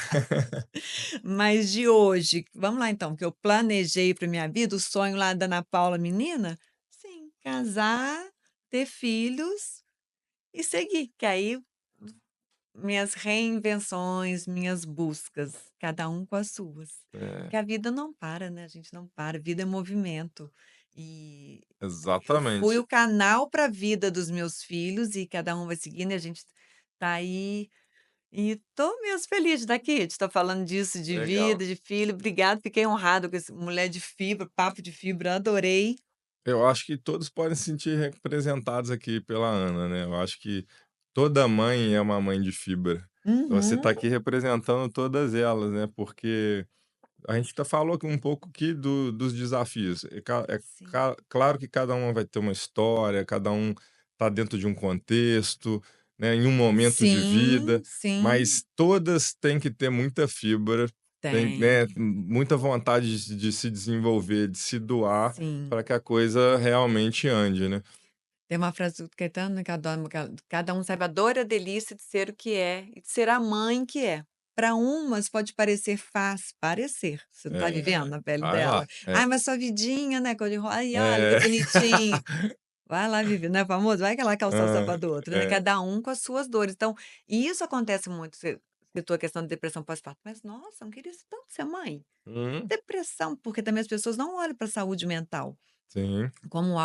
Speaker 2: mas de hoje, vamos lá então, que eu planejei para minha vida, o sonho lá da Ana Paula menina, sim, casar, ter filhos e seguir, que aí minhas reinvenções, minhas buscas, cada um com as suas.
Speaker 1: É,
Speaker 2: Porque a vida não para, né, a gente não para, a vida é movimento. E eu fui
Speaker 1: exatamente.
Speaker 2: o canal para a vida dos meus filhos e cada um vai seguindo e a gente tá aí, e tô mesmo feliz de estar aqui, de estar falando disso, de
Speaker 1: Legal.
Speaker 2: vida, de filho. Obrigada, fiquei honrado com esse mulher de fibra, papo de fibra, adorei.
Speaker 1: Eu acho que todos podem se sentir representados aqui pela Ana, né. Eu acho que toda mãe é uma mãe de fibra. Então você está
Speaker 2: Uhum.
Speaker 1: aqui representando todas elas, né, porque a gente falou aqui um pouco aqui dos desafios.
Speaker 2: Sim.
Speaker 1: Claro que cada uma vai ter uma história, cada um está dentro de um contexto, né, em um momento de vida,
Speaker 2: Sim, sim,
Speaker 1: mas todas têm que ter muita fibra, tem, né,
Speaker 2: tem.
Speaker 1: muita vontade de se desenvolver, de se doar,
Speaker 2: Sim.
Speaker 1: para que a coisa realmente ande, né.
Speaker 2: Tem uma frase do Caetano, né, que eu adoro, cada um sabe a dor e a delícia de ser o que é e de ser a mãe que é. para umas pode parecer fácil, parecer, você não tá vivendo
Speaker 1: É,
Speaker 2: na pele
Speaker 1: vai
Speaker 2: dela.
Speaker 1: lá. É,
Speaker 2: "Ai, mas sua vidinha, né, cor de rosa, ai, olha que
Speaker 1: é.
Speaker 2: bonitinho". Vai lá viver, não é famoso? Vai que lá calçar o
Speaker 1: Hã,
Speaker 2: sapato do outro, né,
Speaker 1: é.
Speaker 2: cada um com as suas dores. Então, e isso acontece muito, você citou a questão de depressão pós-parto, mas nossa, eu não queria isso tanto ser mãe.
Speaker 1: Hum,
Speaker 2: Depressão, porque também as pessoas não olham para a saúde mental
Speaker 1: sim.
Speaker 2: como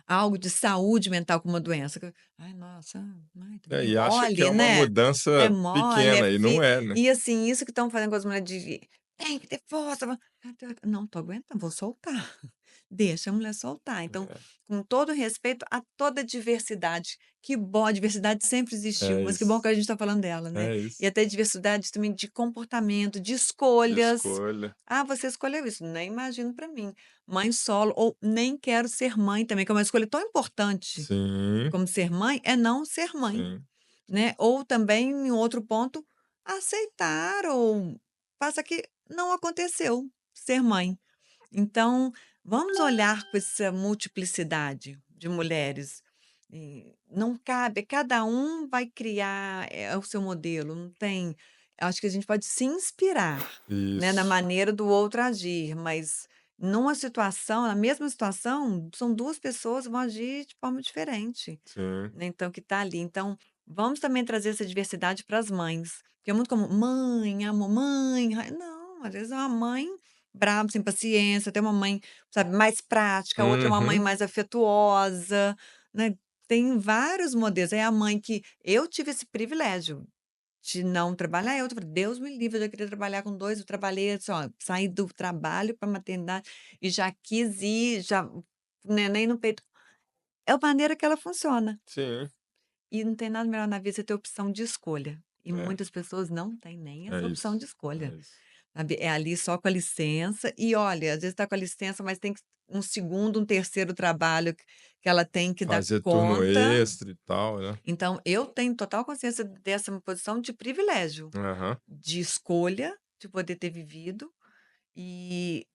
Speaker 2: algo de saúde mental, como uma doença, que "Ai, nossa, ai,
Speaker 1: É,
Speaker 2: também é
Speaker 1: e acha que é
Speaker 2: mole,
Speaker 1: uma
Speaker 2: né,
Speaker 1: mudança
Speaker 2: é mole, é
Speaker 1: pequena e não
Speaker 2: fi",
Speaker 1: é, né.
Speaker 2: e assim, isso que estão fazendo com as mulheres de "tem que ter força", não tô aguentando, vou soltar. Deixa a mulher soltar. Então,
Speaker 1: É,
Speaker 2: com todo respeito a toda diversidade, que bom, a diversidade sempre existiu,
Speaker 1: é
Speaker 2: mas que bom
Speaker 1: isso,
Speaker 2: que a gente está falando dela, né.
Speaker 1: é
Speaker 2: E
Speaker 1: isso.
Speaker 2: até diversidade também de comportamento, de
Speaker 1: De
Speaker 2: escolhas.
Speaker 1: escolha.
Speaker 2: "Ah, você escolheu isso", nem imagino para mim. Mãe solo ou nem quero ser mãe também, que é uma escolha tão importante
Speaker 1: Sim,
Speaker 2: como ser mãe, é não ser mãe,
Speaker 1: sim.
Speaker 2: né. Ou também, em outro ponto, aceitar ou passa que não aconteceu ser mãe. Então, vamos olhar com essa multiplicidade de mulheres. Não cabe, cada um vai criar o seu modelo, não tem. Acho que a gente pode se inspirar, né, na
Speaker 1: Isso.
Speaker 2: maneira do outro agir, mas numa situação, na mesma situação, são duas pessoas que vão agir de forma diferente,
Speaker 1: Sim.
Speaker 2: né, então que está ali. Então, vamos também trazer essa diversidade para as mães, porque é muito comum: "Mãe, amo mãe", ai não, às vezes é uma mãe braba, sem paciência, tem uma mãe, sabe, mais prática, a outra é uma mãe
Speaker 1: Uhum.
Speaker 2: mais afetuosa, né, tem vários modelos. É a mãe que eu tive esse privilégio de não trabalhar, eu falei: "Deus me livre, eu já queria trabalhar com 2, eu trabalhei assim, ó, saí do trabalho para maternidade e já quis ir, já neném no peito". É a maneira que ela funciona.
Speaker 1: Sim.
Speaker 2: E não tem nada melhor na vida você ter opção de escolha. E
Speaker 1: É,
Speaker 2: muitas pessoas não têm nem
Speaker 1: é
Speaker 2: essa opção
Speaker 1: isso,
Speaker 2: de escolha,
Speaker 1: é isso.
Speaker 2: sabe. É ali só com a licença e olha, às vezes está com a licença, mas tem que um segundo, um terceiro trabalho que ela tem que dar
Speaker 1: Fazer turno
Speaker 2: conta.
Speaker 1: extra e tal, né.
Speaker 2: Então eu tenho total consciência dessa minha posição de privilégio,
Speaker 1: Aham.
Speaker 2: de escolha, de poder ter vivido e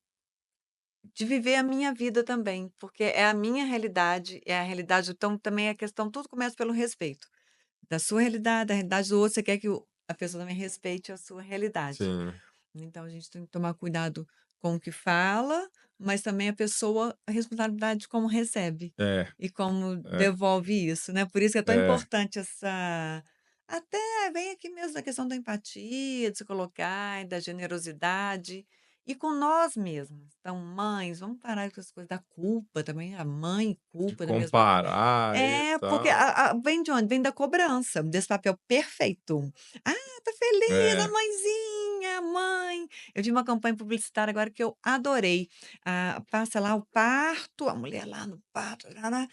Speaker 2: de viver a minha vida também, porque é a minha realidade, é a realidade, então também é a questão, tudo começa pelo respeito. Da sua realidade, da realidade do outro, você quer que a pessoa também respeite a sua realidade.
Speaker 1: Sim.
Speaker 2: Então a gente tem que tomar cuidado com o que fala, mas também a pessoa, a responsabilidade de como recebe
Speaker 1: É,
Speaker 2: e como
Speaker 1: é,
Speaker 2: devolve isso, né. Por isso que é tão
Speaker 1: é.
Speaker 2: importante essa, até vem aqui mesmo da questão da empatia, de se colocar e da generosidade, e com nós mesmos. Então, mães, vamos parar com essas coisas da culpa também, a mãe
Speaker 1: De
Speaker 2: culpa da mesma.
Speaker 1: comparar e
Speaker 2: É, porque
Speaker 1: tal.
Speaker 2: vem de onde? Vem da cobrança, desse papel perfeito. "Ah, tá feliz, a
Speaker 1: É,
Speaker 2: mãezinha, a mãe". Eu vi uma campanha publicitária agora que eu adorei. Ah, passa lá o parto, a mulher lá no parto, tará,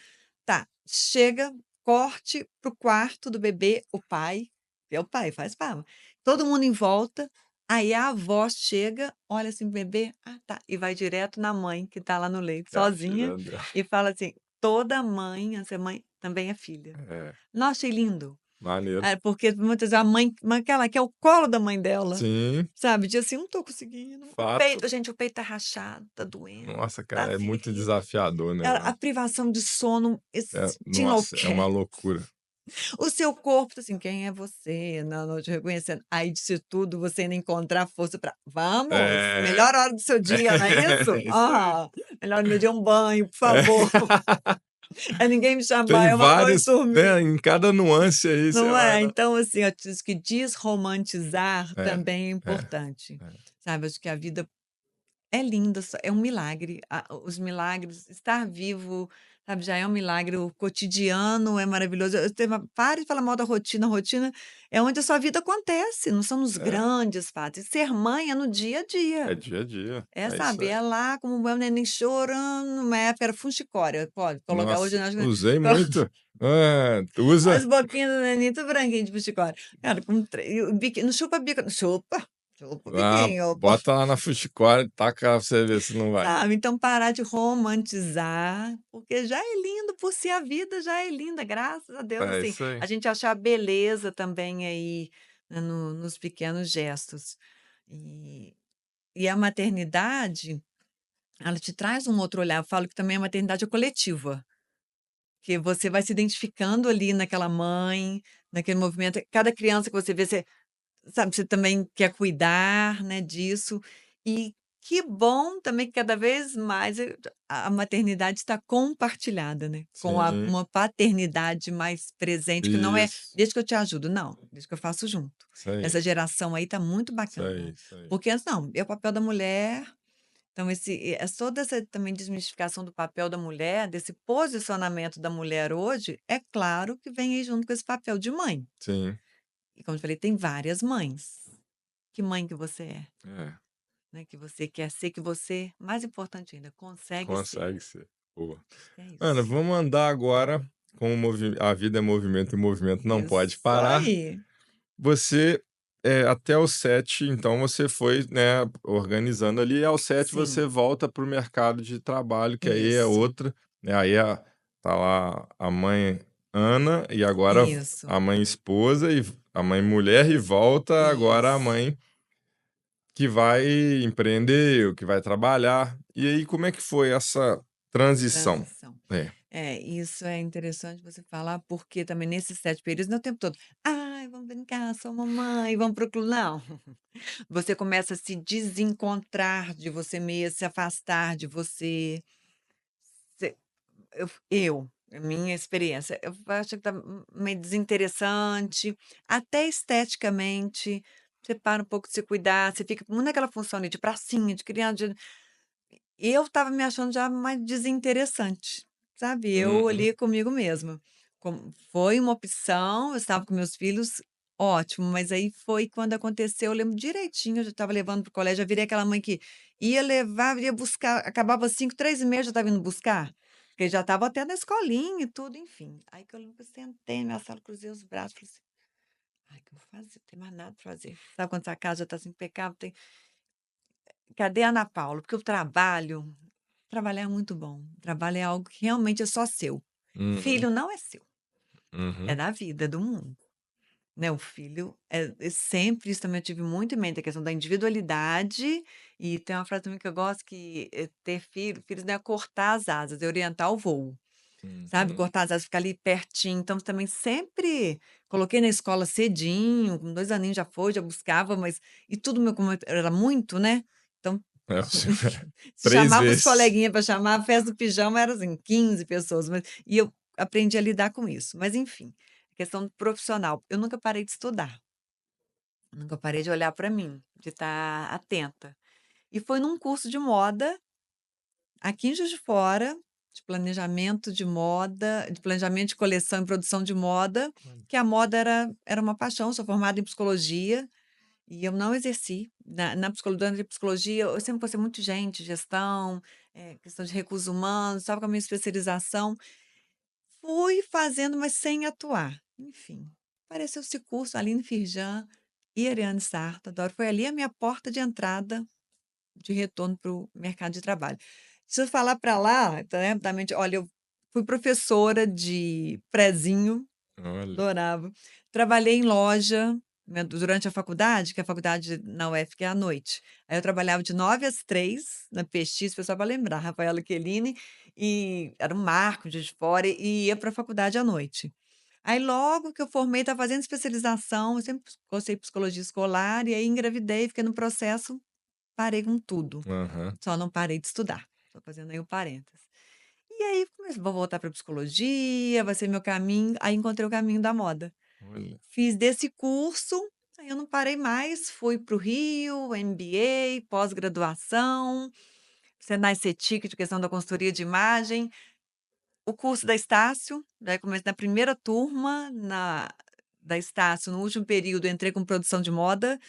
Speaker 2: tá, chega, corte pro quarto do bebê, o pai, é o pai, faz palma. Todo mundo em volta, aí a avó chega, olha assim pro bebê, "Ah, tá", e vai direto na mãe que tá lá no leito
Speaker 1: é a
Speaker 2: sozinha
Speaker 1: filha dela.
Speaker 2: e fala assim: "Toda mãe, a ser mãe também é filha".
Speaker 1: É,
Speaker 2: Nossa, achei lindo.
Speaker 1: maneiro.
Speaker 2: Porque muitas vezes a mãe que ela quer o colo da mãe dela,
Speaker 1: Sim,
Speaker 2: sabe, diz assim: "Não tô conseguindo". O
Speaker 1: fato.
Speaker 2: peito, gente, o peito tá rachado, tá doendo,
Speaker 1: Nossa,
Speaker 2: tá
Speaker 1: cara, é muito
Speaker 2: ferido.
Speaker 1: desafiador, né,
Speaker 2: A
Speaker 1: velho.
Speaker 2: privação de sono
Speaker 1: É,
Speaker 2: te
Speaker 1: nossa, é uma
Speaker 2: enlouquece.
Speaker 1: loucura.
Speaker 2: O seu corpo tá assim: "Quem é você? Não te reconhecendo". Aí disso tudo você ainda encontrar força pra "Vamos,
Speaker 1: É.
Speaker 2: melhor hora do seu dia, não é isso?
Speaker 1: É isso aí.
Speaker 2: Ah, melhor do meu dia é um banho, por
Speaker 1: É.
Speaker 2: favor". É ninguém me chamar,
Speaker 1: Tem
Speaker 2: é uma noite
Speaker 1: vários,
Speaker 2: dormir.
Speaker 1: né, em cada nuance aí você
Speaker 2: Não
Speaker 1: vai
Speaker 2: é?
Speaker 1: na
Speaker 2: Então, assim, eu acho que desromantizar
Speaker 1: é,
Speaker 2: também é
Speaker 1: é,
Speaker 2: importante,
Speaker 1: é.
Speaker 2: sabe, acho que a vida é linda, só é um milagre, os milagres, estar vivo, sabe, já é um milagre, o cotidiano é maravilhoso. Eu tenho pare de falar mal da rotina, a rotina é onde a sua vida acontece, não são nos
Speaker 1: É,
Speaker 2: grandes fatos, e ser mãe é no dia a
Speaker 1: é
Speaker 2: dia.
Speaker 1: dia a dia.
Speaker 2: É,
Speaker 1: É isso
Speaker 2: sabe,
Speaker 1: aí.
Speaker 2: é lá como o neném chorando, numa época era funcicória, pode colocar hoje,
Speaker 1: Nossa,
Speaker 2: né,
Speaker 1: usei muito. Tu usa?
Speaker 2: as boquinhas do neném tudo branquinho de fucicória. Cara, com e o biquinho não chupa bico chupa, chupa o
Speaker 1: Ah,
Speaker 2: biquinho, pô,
Speaker 1: bota lá na Fujicore e taca pra você ver se não vai.
Speaker 2: sabe. Então parar de romantizar, porque já é lindo por si, a vida já é linda, graças a Deus,
Speaker 1: É
Speaker 2: assim,
Speaker 1: isso aí.
Speaker 2: a gente achar beleza também aí, né, nos pequenos gestos. E a maternidade, ela te traz um outro olhar, eu falo que também a maternidade é coletiva. Que você vai se identificando ali naquela mãe, naquele movimento. Cada criança que você vê, sabe, você também quer cuidar, né, disso. E que bom também que cada vez mais a maternidade está compartilhada, né, com
Speaker 1: Sim,
Speaker 2: uma paternidade mais presente, que não é:
Speaker 1: isso.
Speaker 2: "Deixa que eu te ajudo", não, deixa que eu faço junto.
Speaker 1: Isso aí,
Speaker 2: Essa geração aí tá muito
Speaker 1: isso aí,
Speaker 2: bacana,
Speaker 1: isso aí.
Speaker 2: porque antes não, é o papel da mulher, então toda essa também desmistificação do papel da mulher, desse posicionamento da mulher hoje, é claro que vem aí junto com esse papel de mãe.
Speaker 1: Sim,
Speaker 2: E como eu falei, tem várias mães. Que mãe que você é,
Speaker 1: é,
Speaker 2: né, que você quer ser, que você, mais importante ainda, consegue ser.
Speaker 1: consegue ser. Boa.
Speaker 2: Acho que é
Speaker 1: Ana,
Speaker 2: isso.
Speaker 1: vamos andar agora com a vida é movimento e o movimento não pode
Speaker 2: Isso
Speaker 1: parar.
Speaker 2: aí.
Speaker 1: Você, até os 7, então você foi, né, organizando ali, e aos 7 você
Speaker 2: Sim,
Speaker 1: volta para o mercado de trabalho, que aí é
Speaker 2: isso,
Speaker 1: outra, né, aí tá lá a mãe Ana, e agora
Speaker 2: isso,
Speaker 1: a mãe esposa, e a mãe mulher, e volta agora a
Speaker 2: isso.
Speaker 1: mãe que vai empreender, ou que vai trabalhar. E aí, como é que foi essa transição?
Speaker 2: Transição.
Speaker 1: É.
Speaker 2: É, isso é interessante você falar, porque também nesses 7 períodos não é o tempo todo: "Ai, vamos brincar, sou mamãe, vamos para o clube", não. Você começa a se desencontrar de você mesmo, se afastar de você. Você a minha experiência, eu acho que tá meio desinteressante, até esteticamente, você para um pouco de se cuidar, você fica muito naquela função ali de pracinha, de criança, eu estava me achando já mais desinteressante, sabe, eu
Speaker 1: Uhum.
Speaker 2: ali comigo mesma. Foi uma opção, eu estava com meus filhos, ótimo, mas aí foi quando aconteceu, eu lembro direitinho, eu já estava levando para o colégio, já virei aquela mãe que ia levar, ia buscar, acabava 5, 3h30 já estava indo buscar, porque já estava até na escolinha e tudo, enfim. Aí que eu lembro que eu sentei na minha sala, cruzei os braços, falei assim: "Ai, o que eu vou fazer? Não tem mais nada para fazer". Sabe quando sua casa já está assim impecável, tem cadê a Ana Paula? Porque trabalhar é muito bom, trabalho é algo que realmente é só seu.
Speaker 1: Uhum.
Speaker 2: Filho não é seu, é
Speaker 1: Uhum.
Speaker 2: da vida, é do mundo, né, o filho é sempre isso também eu tive muito em mente, a questão da individualidade, e tem uma frase também que eu gosto que, ter filhos não é cortar as asas, é orientar o voo, sabe,
Speaker 1: Uhum.
Speaker 2: cortar as asas, ficar ali pertinho, então também sempre coloquei na escola cedinho, com 2 aninhos já foi, já buscava, mas e tudo meu como era muito, né, então
Speaker 1: É,
Speaker 2: se
Speaker 1: 3
Speaker 2: chamava os
Speaker 1: vezes.
Speaker 2: coleguinha para chamar, a festa do pijama era assim, 15 pessoas, mas e eu aprendi a lidar com isso. Mas enfim, questão profissional, eu nunca parei de estudar, nunca parei de olhar para mim, de estar atenta. E foi num curso de moda, aqui em Juiz de Fora, de planejamento de coleção e produção de moda, que a moda era uma paixão, sou formada em psicologia, e eu não exerci. Na psicologia, eu sempre gostei muito de gente, gestão, questão de recursos humanos, estava com a minha especialização. Fui fazendo, mas sem atuar. Enfim, apareceu esse curso, Aline Firjan e Ariane Sarto, adoro. Foi ali a minha porta de entrada, de retorno para o mercado de trabalho. Se eu falar para lá, então, né, olha, eu fui professora de prezinho.
Speaker 1: Olha.
Speaker 2: Adorava. Trabalhei em loja, né, durante a faculdade, que a faculdade na UF é à noite. Aí eu trabalhava de 9 às 3 na PX, o pessoal vai lembrar, Rafaela Queline, e era um marco de Fora, e ia para a faculdade à noite. Aí logo que eu formei, estava fazendo especialização, eu sempre gostei de psicologia escolar, e aí engravidei, fiquei no processo, parei com tudo.
Speaker 1: Aham.
Speaker 2: Só não parei de estudar, só fazendo aí o parênteses. E aí comecei, vou voltar para psicologia, vai ser meu caminho, aí encontrei o caminho da moda.
Speaker 1: Olha.
Speaker 2: Fiz desse curso, aí eu não parei mais, fui para o Rio, MBA, pós-graduação, Senai CETIC de questão da consultoria de imagem, o curso da Estácio, daí comecei na primeira turma da Estácio, no último período entrei com produção de moda,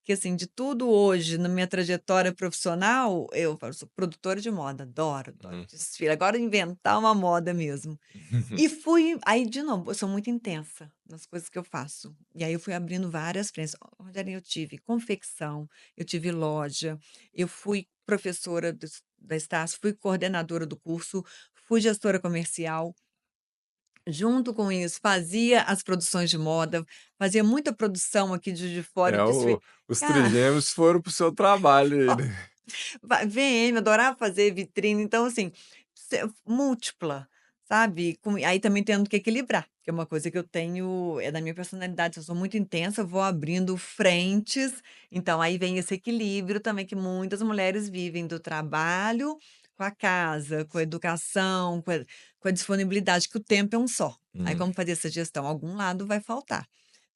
Speaker 2: que assim, de tudo hoje na minha trajetória profissional, sou produtora de moda, adoro, adoro
Speaker 1: Hum.
Speaker 2: desfile, agora inventar uma moda mesmo. E fui aí de novo, eu sou muito intensa nas coisas que eu faço. E aí eu fui abrindo várias frentes. Rogerinho, eu tive confecção, eu tive loja, eu fui professora da Estácio, fui coordenadora do curso, fui gestora comercial. Junto com isso, fazia as produções de moda, fazia muita produção aqui de Juiz de Fora,
Speaker 1: É,
Speaker 2: desfile.
Speaker 1: os
Speaker 2: Cara,
Speaker 1: trigêmeos foram para o seu trabalho aí, né.
Speaker 2: VM, adorava fazer vitrine, então assim, múltipla, sabe, aí também tendo que equilibrar. que é uma coisa que eu tenho é da minha personalidade, eu sou muito intensa, vou abrindo frentes, então aí vem esse equilíbrio também que muitas mulheres vivem do trabalho com a casa, com a educação, com a disponibilidade, que o tempo é um só. Aí
Speaker 1: Hum,
Speaker 2: como fazer essa gestão? Algum lado vai faltar.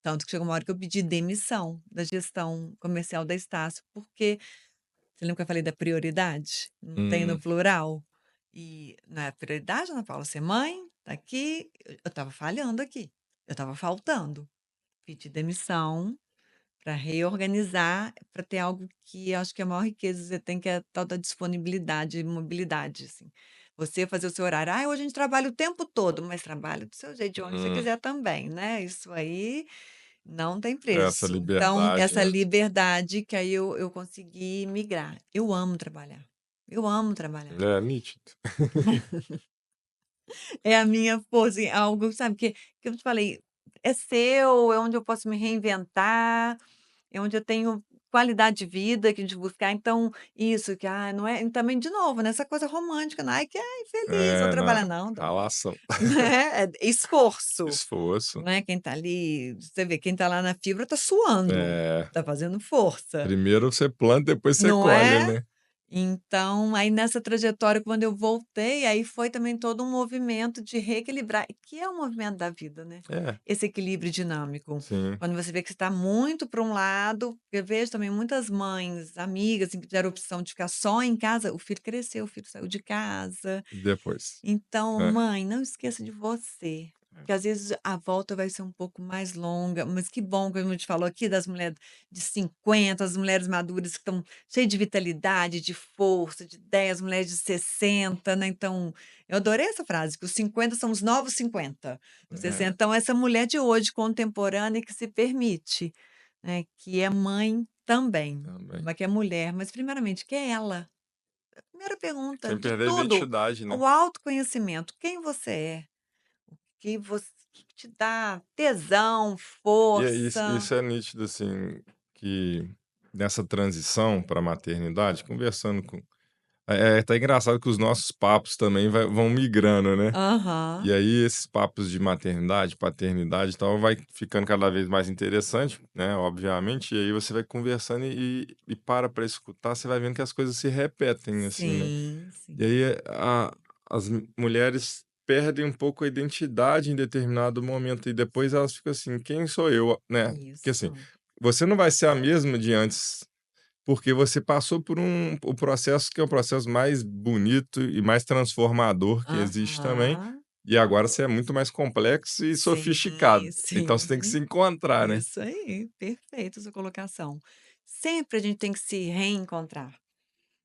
Speaker 2: Tanto que chegou uma hora que eu pedi demissão da gestão comercial da Estácio, porque você lembra que eu falei da prioridade? Não tem no
Speaker 1: hum,
Speaker 2: plural? E não é prioridade, Ana Paula, ser mãe, tá aqui, eu estava falhando aqui, eu estava faltando. Pedi demissão para reorganizar, para ter algo que eu acho que é a maior riqueza que você tem, que é a tal da disponibilidade e mobilidade, assim. Você fazer o seu horário, "Ai, hoje a gente trabalha o tempo todo", mas trabalha do seu jeito, de onde você
Speaker 1: hum.
Speaker 2: quiser também, né, isso aí não tem
Speaker 1: Essa
Speaker 2: preço. Então,
Speaker 1: liberdade,
Speaker 2: essa
Speaker 1: né?
Speaker 2: liberdade que aí eu consegui migrar. Eu amo trabalhar. Eu amo trabalhar.
Speaker 1: É nítido.
Speaker 2: É a minha força, assim, algo, sabe, que eu te falei, é seu, é onde eu posso me reinventar, é onde eu tenho qualidade de vida que de buscar, então, isso que, não é e também de novo, nessa coisa romântica, não é que: "Ai, feliz, vou
Speaker 1: É, na
Speaker 2: trabalhar", não,
Speaker 1: ralação.
Speaker 2: né, é esforço.
Speaker 1: Esforço.
Speaker 2: Não é quem tá ali você vê, quem tá lá na fibra tá suando,
Speaker 1: É,
Speaker 2: tá fazendo força,
Speaker 1: primeiro você planta, depois você
Speaker 2: não
Speaker 1: colhe,
Speaker 2: é?
Speaker 1: né?
Speaker 2: Então, aí nessa trajetória, quando eu voltei, aí foi também todo um movimento de reequilibrar, que é o movimento da vida, né,
Speaker 1: É,
Speaker 2: esse equilíbrio dinâmico.
Speaker 1: sim,
Speaker 2: Quando você vê que você está muito para um lado, eu vejo também muitas mães, amigas, assim, que tiveram a opção de ficar só em casa, o filho cresceu, o filho saiu de casa,
Speaker 1: e depois?
Speaker 2: então,
Speaker 1: É,
Speaker 2: mãe, não esqueça de você,
Speaker 1: é.
Speaker 2: que às vezes a volta vai ser um pouco mais longa, mas que bom que a gente falou aqui das mulheres de 50, as mulheres maduras que estão cheias de vitalidade, de força, de ideias, mulheres de 60, né? Então, eu adorei essa frase, que os 50 são os novos 50, os 60.
Speaker 1: É,
Speaker 2: Então, essa mulher de hoje, contemporânea, que se permite, né? Que é mãe também,
Speaker 1: também.
Speaker 2: mas que é mulher, mas primeiramente, que é ela. Primeira pergunta
Speaker 1: Sem
Speaker 2: de
Speaker 1: perder a
Speaker 2: tudo,
Speaker 1: identidade, né?
Speaker 2: o autoconhecimento. Quem você é? O que te dá tesão,
Speaker 1: E é isso,
Speaker 2: força.
Speaker 1: isso é nítido, assim, que nessa transição para a maternidade, conversando com. É até engraçado que os nossos papos também vão migrando, né? E
Speaker 2: Aham.
Speaker 1: aí esses papos de maternidade, paternidade e tal, vai ficando cada vez mais interessante, né, obviamente, e aí você vai conversando e para escutar, você vai vendo que as coisas se repetem, assim, né.
Speaker 2: Sim,
Speaker 1: E
Speaker 2: sim.
Speaker 1: aí as mulheres perdem um pouco a identidade em determinado momento e depois elas ficam assim: "Quem sou eu?", né. Porque assim,
Speaker 2: Isso.
Speaker 1: você não vai ser a mesma de antes, porque você passou por o processo que é o processo mais bonito e mais transformador que existe também,
Speaker 2: Aham.
Speaker 1: e agora você é muito mais complexo e
Speaker 2: Sim,
Speaker 1: sofisticado. Então você tem que se
Speaker 2: sim.
Speaker 1: encontrar, né.
Speaker 2: Isso aí, perfeito sua colocação. Sempre a gente tem que se reencontrar,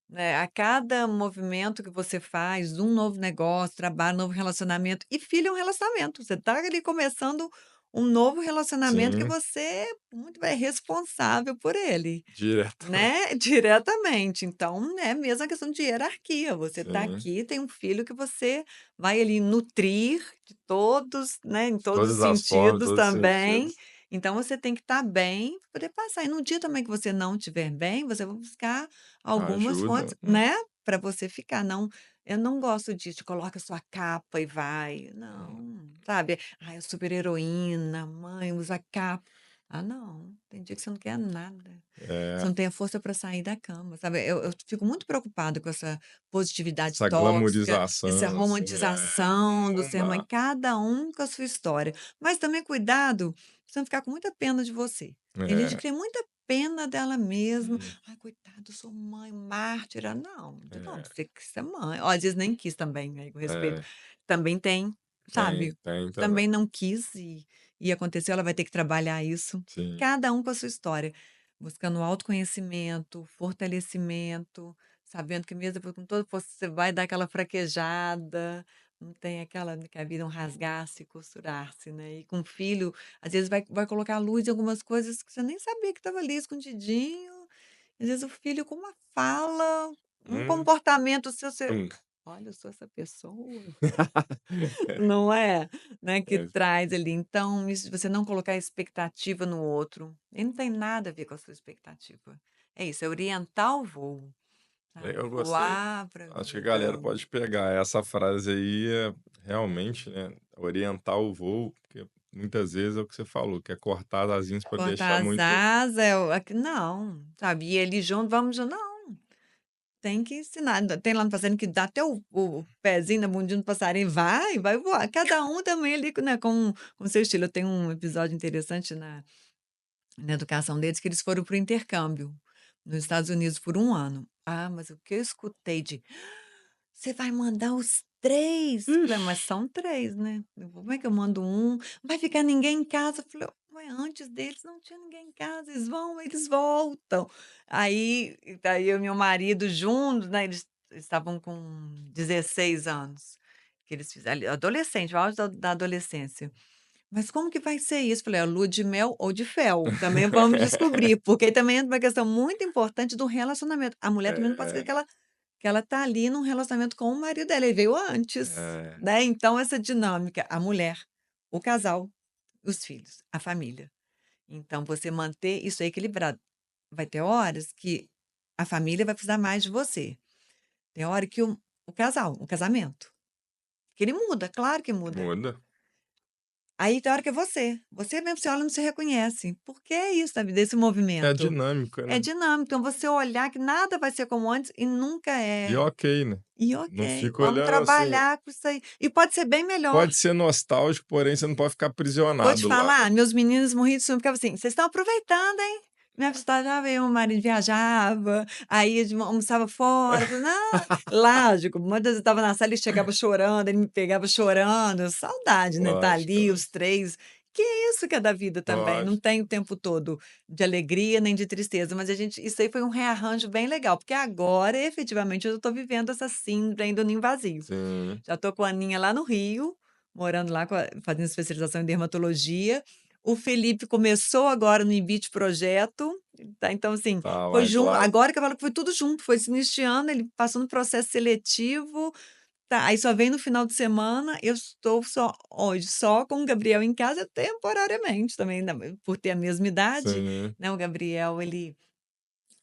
Speaker 2: né, a cada movimento que você faz, um novo negócio, trabalho, novo relacionamento, e filho é um relacionamento, você tá ali começando um novo relacionamento que
Speaker 1: Sim,
Speaker 2: você muito é responsável por ele.
Speaker 1: diretamente.
Speaker 2: Né, diretamente. Então, é mesmo a questão de hierarquia, você está
Speaker 1: Sim,
Speaker 2: aqui, tem um filho que você vai ali nutrir de todos, né, em todos os
Speaker 1: todas as formas,
Speaker 2: sentidos
Speaker 1: todos os
Speaker 2: também,
Speaker 1: sentidos.
Speaker 2: então você tem que estar bem pra poder passar. E no dia também que você não estiver bem, você vai buscar algumas
Speaker 1: Ajuda,
Speaker 2: fontes,
Speaker 1: né.
Speaker 2: né, para você ficar. Não, eu não gosto disso, coloca sua capa e vai.
Speaker 1: Hum,
Speaker 2: Não, sabe. "Ai, a super heroína, mãe, usa capa". Ah, não, tem dia que você não quer nada. Você
Speaker 1: é,
Speaker 2: não tem a força para sair da cama, sabe. Eu fico muito preocupada com essa positividade
Speaker 1: essa
Speaker 2: tóxica, essa
Speaker 1: glamorização, assim,
Speaker 2: romantização do
Speaker 1: não
Speaker 2: ser mãe,
Speaker 1: dá.
Speaker 2: cada um com a sua história. Mas também cuidado pra você não ficar com muita pena de você. Tem gente
Speaker 1: É,
Speaker 2: que tem muita pena dela mesma.
Speaker 1: sim,
Speaker 2: "Ai, coitada, eu sou mãe, mártira". Não, de novo,
Speaker 1: é,
Speaker 2: você quis ser mãe. Ó, às vezes nem quis também, aí com respeito.
Speaker 1: é,
Speaker 2: Também tem,
Speaker 1: tem,
Speaker 2: sabe.
Speaker 1: tem também.
Speaker 2: Também não quis e aconteceu, ela vai ter que trabalhar isso.
Speaker 1: Sim,
Speaker 2: Cada um com a sua história. Buscando autoconhecimento, fortalecimento, sabendo que mesmo depois com toda força você vai dar aquela fraquejada, não tem aquela que a vida é um rasgar-se e costurar-se, né. E com filho, às vezes vai colocar luz em algumas coisas que você nem sabia que estava ali escondidinho. Às vezes o filho com uma fala, um
Speaker 1: hum,
Speaker 2: comportamento seu, você:
Speaker 1: tum.
Speaker 2: "Olha, eu sou essa pessoa". Não é? Né, que
Speaker 1: É,
Speaker 2: traz ali. Então, isso de você não colocar expectativa no outro, ele não tem nada a ver com a sua expectativa. É isso, é orientar o voo. sabe,
Speaker 1: Eu gostei.
Speaker 2: voar pra
Speaker 1: Acho que a galera
Speaker 2: vida.
Speaker 1: pode pegar essa frase aí, realmente, né, orientar o voo, porque muitas vezes é o que você falou, quer cortar as asinhas para deixar
Speaker 2: Cortar as
Speaker 1: muito
Speaker 2: asas é o aqui não, sabe, e ele junto, vamos junto, não, tem que ensinar, tem lá no passarinho que dá até o pezinho na bundinha do passarinho, vai voar, cada um também ali, né, com o seu estilo. Eu tenho um episódio interessante na educação deles, que eles foram para o intercâmbio nos Estados Unidos por 1 ano. Ah, mas o que eu escutei de: "Você vai mandar os 3?" Falei:
Speaker 1: ixi,
Speaker 2: "Mas são 3, né, como é que eu mando um? Não vai ficar ninguém em casa." Falei: "Ué, antes deles não tinha ninguém em casa, eles vão, eles voltam." Aí eu e meu marido juntos, né, eles estavam com 16 anos, que eles fizeram ali adolescente, o auge da adolescência. "Mas como que vai ser isso?" Falei: "É lua de mel ou de fel, também vamos descobrir", porque aí também entra uma questão muito importante do relacionamento. A mulher também não pode esquecer
Speaker 1: É,
Speaker 2: que ela tá ali num relacionamento com o marido dela, ele veio antes,
Speaker 1: é,
Speaker 2: né, então essa dinâmica, a mulher, o casal, os filhos, a família. Então você manter isso aí equilibrado. Vai ter horas que a família vai precisar mais de você, tem hora que o casamento, que ele muda, claro que muda.
Speaker 1: muda.
Speaker 2: Aí tem hora que é você mesmo se olha e não se reconhece. Por que é isso, sabe, desse
Speaker 1: É a
Speaker 2: movimento?
Speaker 1: dinâmica,
Speaker 2: É
Speaker 1: né.
Speaker 2: dinâmico, então você olhar que nada vai ser como antes e nunca
Speaker 1: E
Speaker 2: é.
Speaker 1: ok, né.
Speaker 2: E
Speaker 1: Não
Speaker 2: ok,
Speaker 1: fica
Speaker 2: vamos
Speaker 1: olhando assim,
Speaker 2: trabalhar com isso aí. E pode ser bem melhor.
Speaker 1: pode ser nostálgico, porém você não pode ficar
Speaker 2: Vou te
Speaker 1: aprisionado lá, né.
Speaker 2: falar, meus meninos morriam de ciúme, ficava assim: "Vocês estão aproveitando, hein?" Minha filha já veio, meu marido viajava, aí a gente almoçava fora, falei: "Não", lógico, muitas vezes eu estava na sala e chegava chorando, ele me pegava chorando, saudade, né, tá
Speaker 1: Lógico,
Speaker 2: ali os
Speaker 1: lógico,
Speaker 2: 3. Que é isso que é da vida também, não
Speaker 1: lógico.
Speaker 2: tem o tempo todo de alegria nem de tristeza, mas isso aí foi um rearranjo bem legal, porque agora efetivamente eu estou vivendo essa síndrome do ninho vazio.
Speaker 1: Sim.
Speaker 2: Já tô com a Aninha lá no Rio, morando lá fazendo especialização em dermatologia. O Felipe começou agora no IBIT projeto, tá, então assim,
Speaker 1: Tá
Speaker 2: foi
Speaker 1: mais
Speaker 2: junto
Speaker 1: lá
Speaker 2: agora que eu falo que foi tudo junto, foi se neste ano, ele passou no processo seletivo, tá, aí só vem no final de semana, eu estou só hoje só com o Gabriel em casa temporariamente também, por ter a mesma idade,
Speaker 1: sim.
Speaker 2: né, o Gabriel ele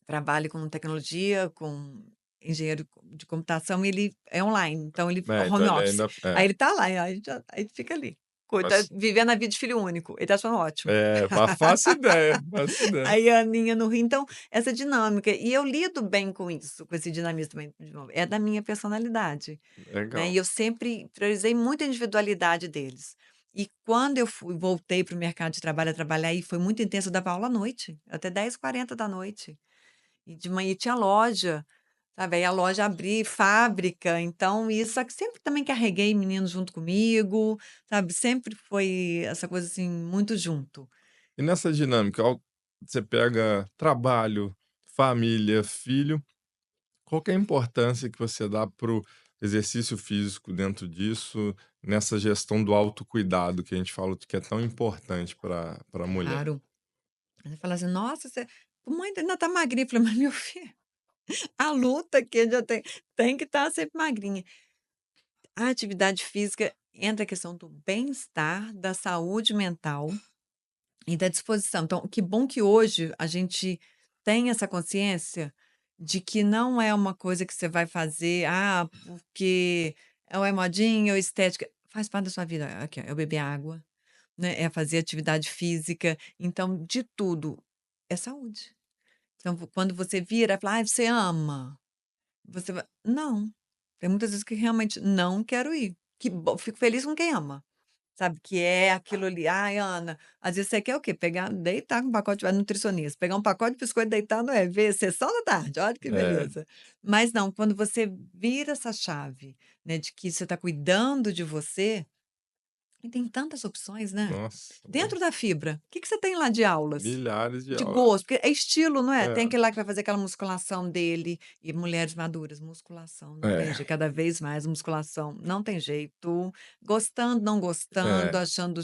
Speaker 2: trabalha com tecnologia, com engenheiro de computação, e ele é online, então ele
Speaker 1: É, então
Speaker 2: home
Speaker 1: ele
Speaker 2: office.
Speaker 1: ainda
Speaker 2: Aí ele tá lá, aí fica ali,
Speaker 1: mas
Speaker 2: vivendo a vida de filho único, ele tá achando ótimo.
Speaker 1: faço ideia, faço ideia.
Speaker 2: Aí a Aninha no Rio, então, essa dinâmica, e eu lido bem com isso, com esse dinamismo também, de novo, é da minha personalidade, né,
Speaker 1: Legal.
Speaker 2: e eu sempre priorizei muito a individualidade deles. E quando eu voltei para o mercado de trabalho, a trabalhar, e foi muito intenso, eu dava aula à noite, até 10h40 da noite. E de manhã tinha loja, sabe, aí a loja abria, fábrica, então isso, só que sempre também carreguei meninos junto comigo, sabe, sempre foi essa coisa, assim, muito junto.
Speaker 1: E nessa dinâmica, você pega trabalho, família, filho, qual que é a importância que você dá pro exercício físico dentro disso, nessa gestão do autocuidado que a gente fala que é tão importante para a mulher?
Speaker 2: Claro. Aí fala assim: "Nossa, você mãe ainda tá magrinha", eu falei: "Mas meu filho, a luta que já tem que estar sempre magrinha". A atividade física entra a questão do bem-estar, da saúde mental e da disposição. Então, que bom que hoje a gente tem essa consciência de que não é uma coisa que você vai fazer, porque ou é modinha ou estética, faz parte da sua vida. Aqui, ó, é beber água, né, é fazer atividade física, então de tudo é saúde. Então, quando você vira e fala: "Ai, você ama?" Você vai não, tem muitas vezes que realmente não quero ir. Que bom, fico feliz com quem ama. Sabe, que é aquilo ali. "Ai, Ana", às vezes você quer o quê? Deitar com um pacote, vai no nutricionista, pegar um pacote de biscoito, deitar no ver sessão da tarde, olha que
Speaker 1: É,
Speaker 2: beleza. Mas não, quando você vira essa chave, né, de que você está cuidando de você, e tem tantas opções, né.
Speaker 1: nossa,
Speaker 2: Dentro
Speaker 1: nossa,
Speaker 2: da fibra, o que que você tem lá de aulas?
Speaker 1: milhares de
Speaker 2: De
Speaker 1: aulas.
Speaker 2: gosto, porque é estilo, não é? Tem
Speaker 1: É,
Speaker 2: aquele lá que vai fazer aquela musculação dele, e mulheres maduras, musculação, não tem
Speaker 1: é,
Speaker 2: jeito, cada vez mais musculação, não tem jeito, gostando, não gostando,
Speaker 1: é.
Speaker 2: achando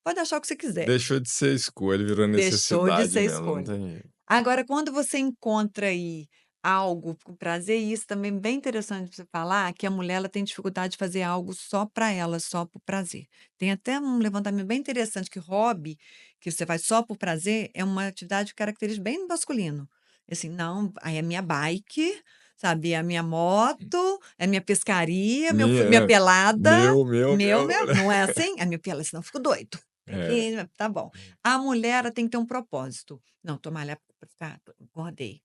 Speaker 2: pode achar o que você quiser,
Speaker 1: Deixou de ser escolha, virou
Speaker 2: deixou de
Speaker 1: necessidade
Speaker 2: ser
Speaker 1: mesmo, não
Speaker 2: escolha.
Speaker 1: tem jeito.
Speaker 2: Agora, quando você encontra aí algo com prazer, e isso também é bem interessante pra você falar, que a mulher ela tem dificuldade de fazer algo só para ela, só por prazer. Tem até um levantamento bem interessante que hobby, que você faz só por prazer, é uma atividade característica bem masculino. Assim, não, aí é minha bike, sabe, é a minha moto, é a minha pescaria,
Speaker 1: Minha,
Speaker 2: minha
Speaker 1: é.
Speaker 2: pelada,
Speaker 1: Meu.
Speaker 2: meu, não é assim? A minha pelada, senão eu fico doido. Tem
Speaker 1: É.
Speaker 2: que tá bom. A mulher, ela tem que ter um propósito. Não, tô malhar pra ficar engordei.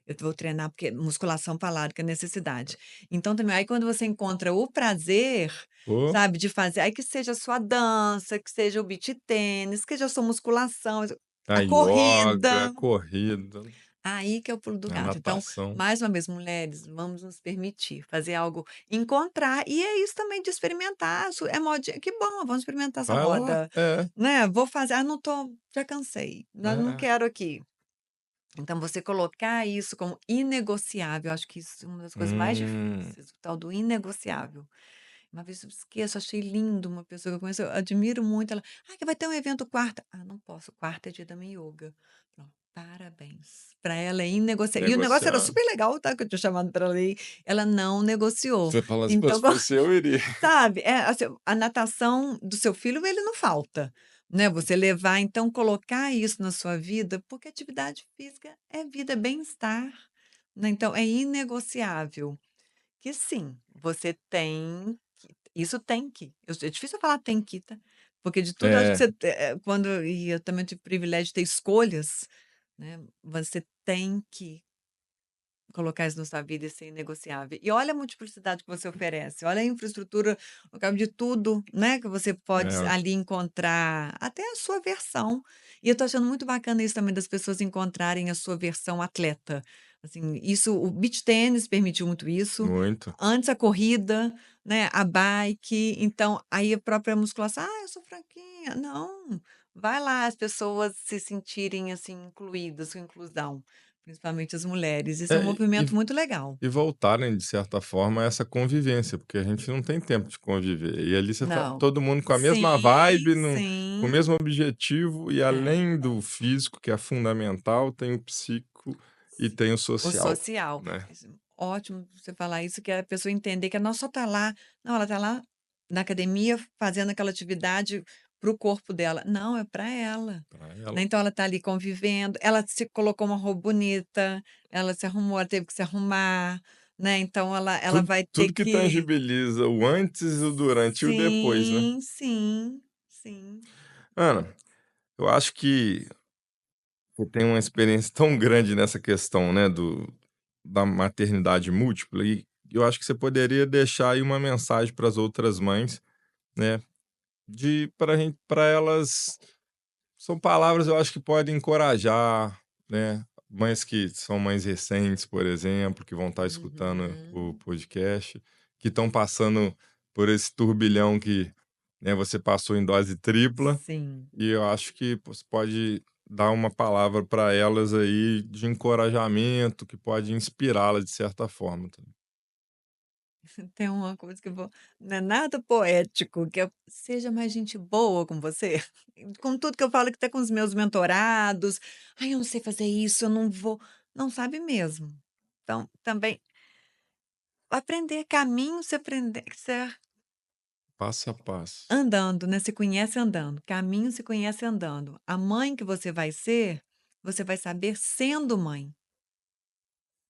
Speaker 2: Eu vou treinar porque musculação falaram que é necessidade. Então também, aí quando você encontra o prazer,
Speaker 1: Pô,
Speaker 2: sabe, de fazer, aí que seja a sua dança, que seja o beach tênis, que seja a sua musculação,
Speaker 1: a
Speaker 2: a
Speaker 1: ioga, a
Speaker 2: corrida.
Speaker 1: corrida,
Speaker 2: Aí que é o pulo do
Speaker 1: a
Speaker 2: gato. Então,
Speaker 1: natação.
Speaker 2: mais uma vez, mulheres, vamos nos permitir fazer algo, encontrar, e é isso também de experimentar, é modinha, que bom, vamos experimentar essa
Speaker 1: Vai lá.
Speaker 2: moda,
Speaker 1: É,
Speaker 2: né? Vou fazer, não tô, já cansei, não
Speaker 1: é.
Speaker 2: quero aqui. Então, você colocar isso como inegociável, acho que isso é uma das coisas mais
Speaker 1: Hum,
Speaker 2: difíceis, o tal do inegociável. Uma vez eu esqueço, achei lindo uma pessoa que eu conheço, eu admiro muito, ela: "Ah, que vai ter um evento quarta". "Ah, não posso, quarta é dia da minha yoga". Pronto, parabéns. Para ela é inegociável. E o negócio era
Speaker 1: negociar.
Speaker 2: super legal, tá, que eu tinha chamado para ela ir, ela não negociou.
Speaker 1: Você fala assim: "Pô,
Speaker 2: Então
Speaker 1: se fosse eu iria".
Speaker 2: sabe, assim, a natação do seu filho, ele não falta, né, você levar, então colocar isso na sua vida, porque atividade física é vida, é bem-estar, né, então é inegociável. Que sim, você tem que, isso tem que, é difícil eu falar tem que, tá, porque de tudo eu acho que
Speaker 1: É,
Speaker 2: você quando, e eu também tive o privilégio de ter escolhas, né, você tem que colocar isso na sua vida e ser inegociável. E olha a multiplicidade que você oferece, olha a infraestrutura, o cabo de tudo, né, que você pode
Speaker 1: é.
Speaker 2: ali encontrar, até a sua versão. E eu tô achando muito bacana isso também das pessoas encontrarem a sua versão atleta. Assim, isso, o beach tênis permitiu muito isso,
Speaker 1: Muito.
Speaker 2: antes a corrida, né, a bike, então aí a própria musculação: "Ah, eu sou fraquinha", não, vai lá as pessoas se sentirem, assim, incluídas, com inclusão. Principalmente as mulheres, isso é um
Speaker 1: É,
Speaker 2: movimento muito legal.
Speaker 1: e voltarem, de certa forma, a essa convivência, porque a gente não tem tempo de conviver. E ali você tá
Speaker 2: Não.
Speaker 1: todo mundo com a mesma
Speaker 2: Sim,
Speaker 1: vibe, com o
Speaker 2: sim.
Speaker 1: mesmo objetivo, e
Speaker 2: É.
Speaker 1: além do físico, que é fundamental, tem o psíquico e tem o
Speaker 2: O
Speaker 1: social,
Speaker 2: social.
Speaker 1: né.
Speaker 2: Isso, ótimo você falar isso, que é a pessoa entender que ela não só tá lá, não, ela tá lá na academia fazendo aquela atividade para o corpo dela. Não, é para ela,
Speaker 1: Pra
Speaker 2: né,
Speaker 1: ela.
Speaker 2: então ela tá ali convivendo, ela se colocou uma roupa bonita, ela se arrumou, ela teve que se arrumar, né, então ela
Speaker 1: Tudo
Speaker 2: vai ter
Speaker 1: tudo que
Speaker 2: que
Speaker 1: tangibiliza o antes, o durante e o depois, né.
Speaker 2: sim, sim, sim.
Speaker 1: Ana, eu acho que você tem uma experiência tão grande nessa questão, né, da maternidade múltipla, e eu acho que você poderia deixar aí uma mensagem para as outras mães, né, de para elas, são palavras, eu acho que podem encorajar, né, mães que são mães recentes, por exemplo, que vão estar escutando o
Speaker 2: Uhum.
Speaker 1: podcast, que estão passando por esse turbilhão que, né, você passou em dose tripla,
Speaker 2: Sim.
Speaker 1: e eu acho que você pode dar uma palavra para elas aí de encorajamento, que pode inspirá-las de certa forma também.
Speaker 2: Tem uma coisa que eu vou, não é nada poético, que é: "Seja mais gente boa com você". Com tudo que eu falo, que até com os meus mentorados: "Ai, eu não sei fazer isso, eu não vou", não sabe mesmo. Então, também aprender caminho, se aprender se
Speaker 1: Passo a passo.
Speaker 2: andando, né, se conhece andando, caminho se conhece andando. A mãe que você vai saber sendo mãe.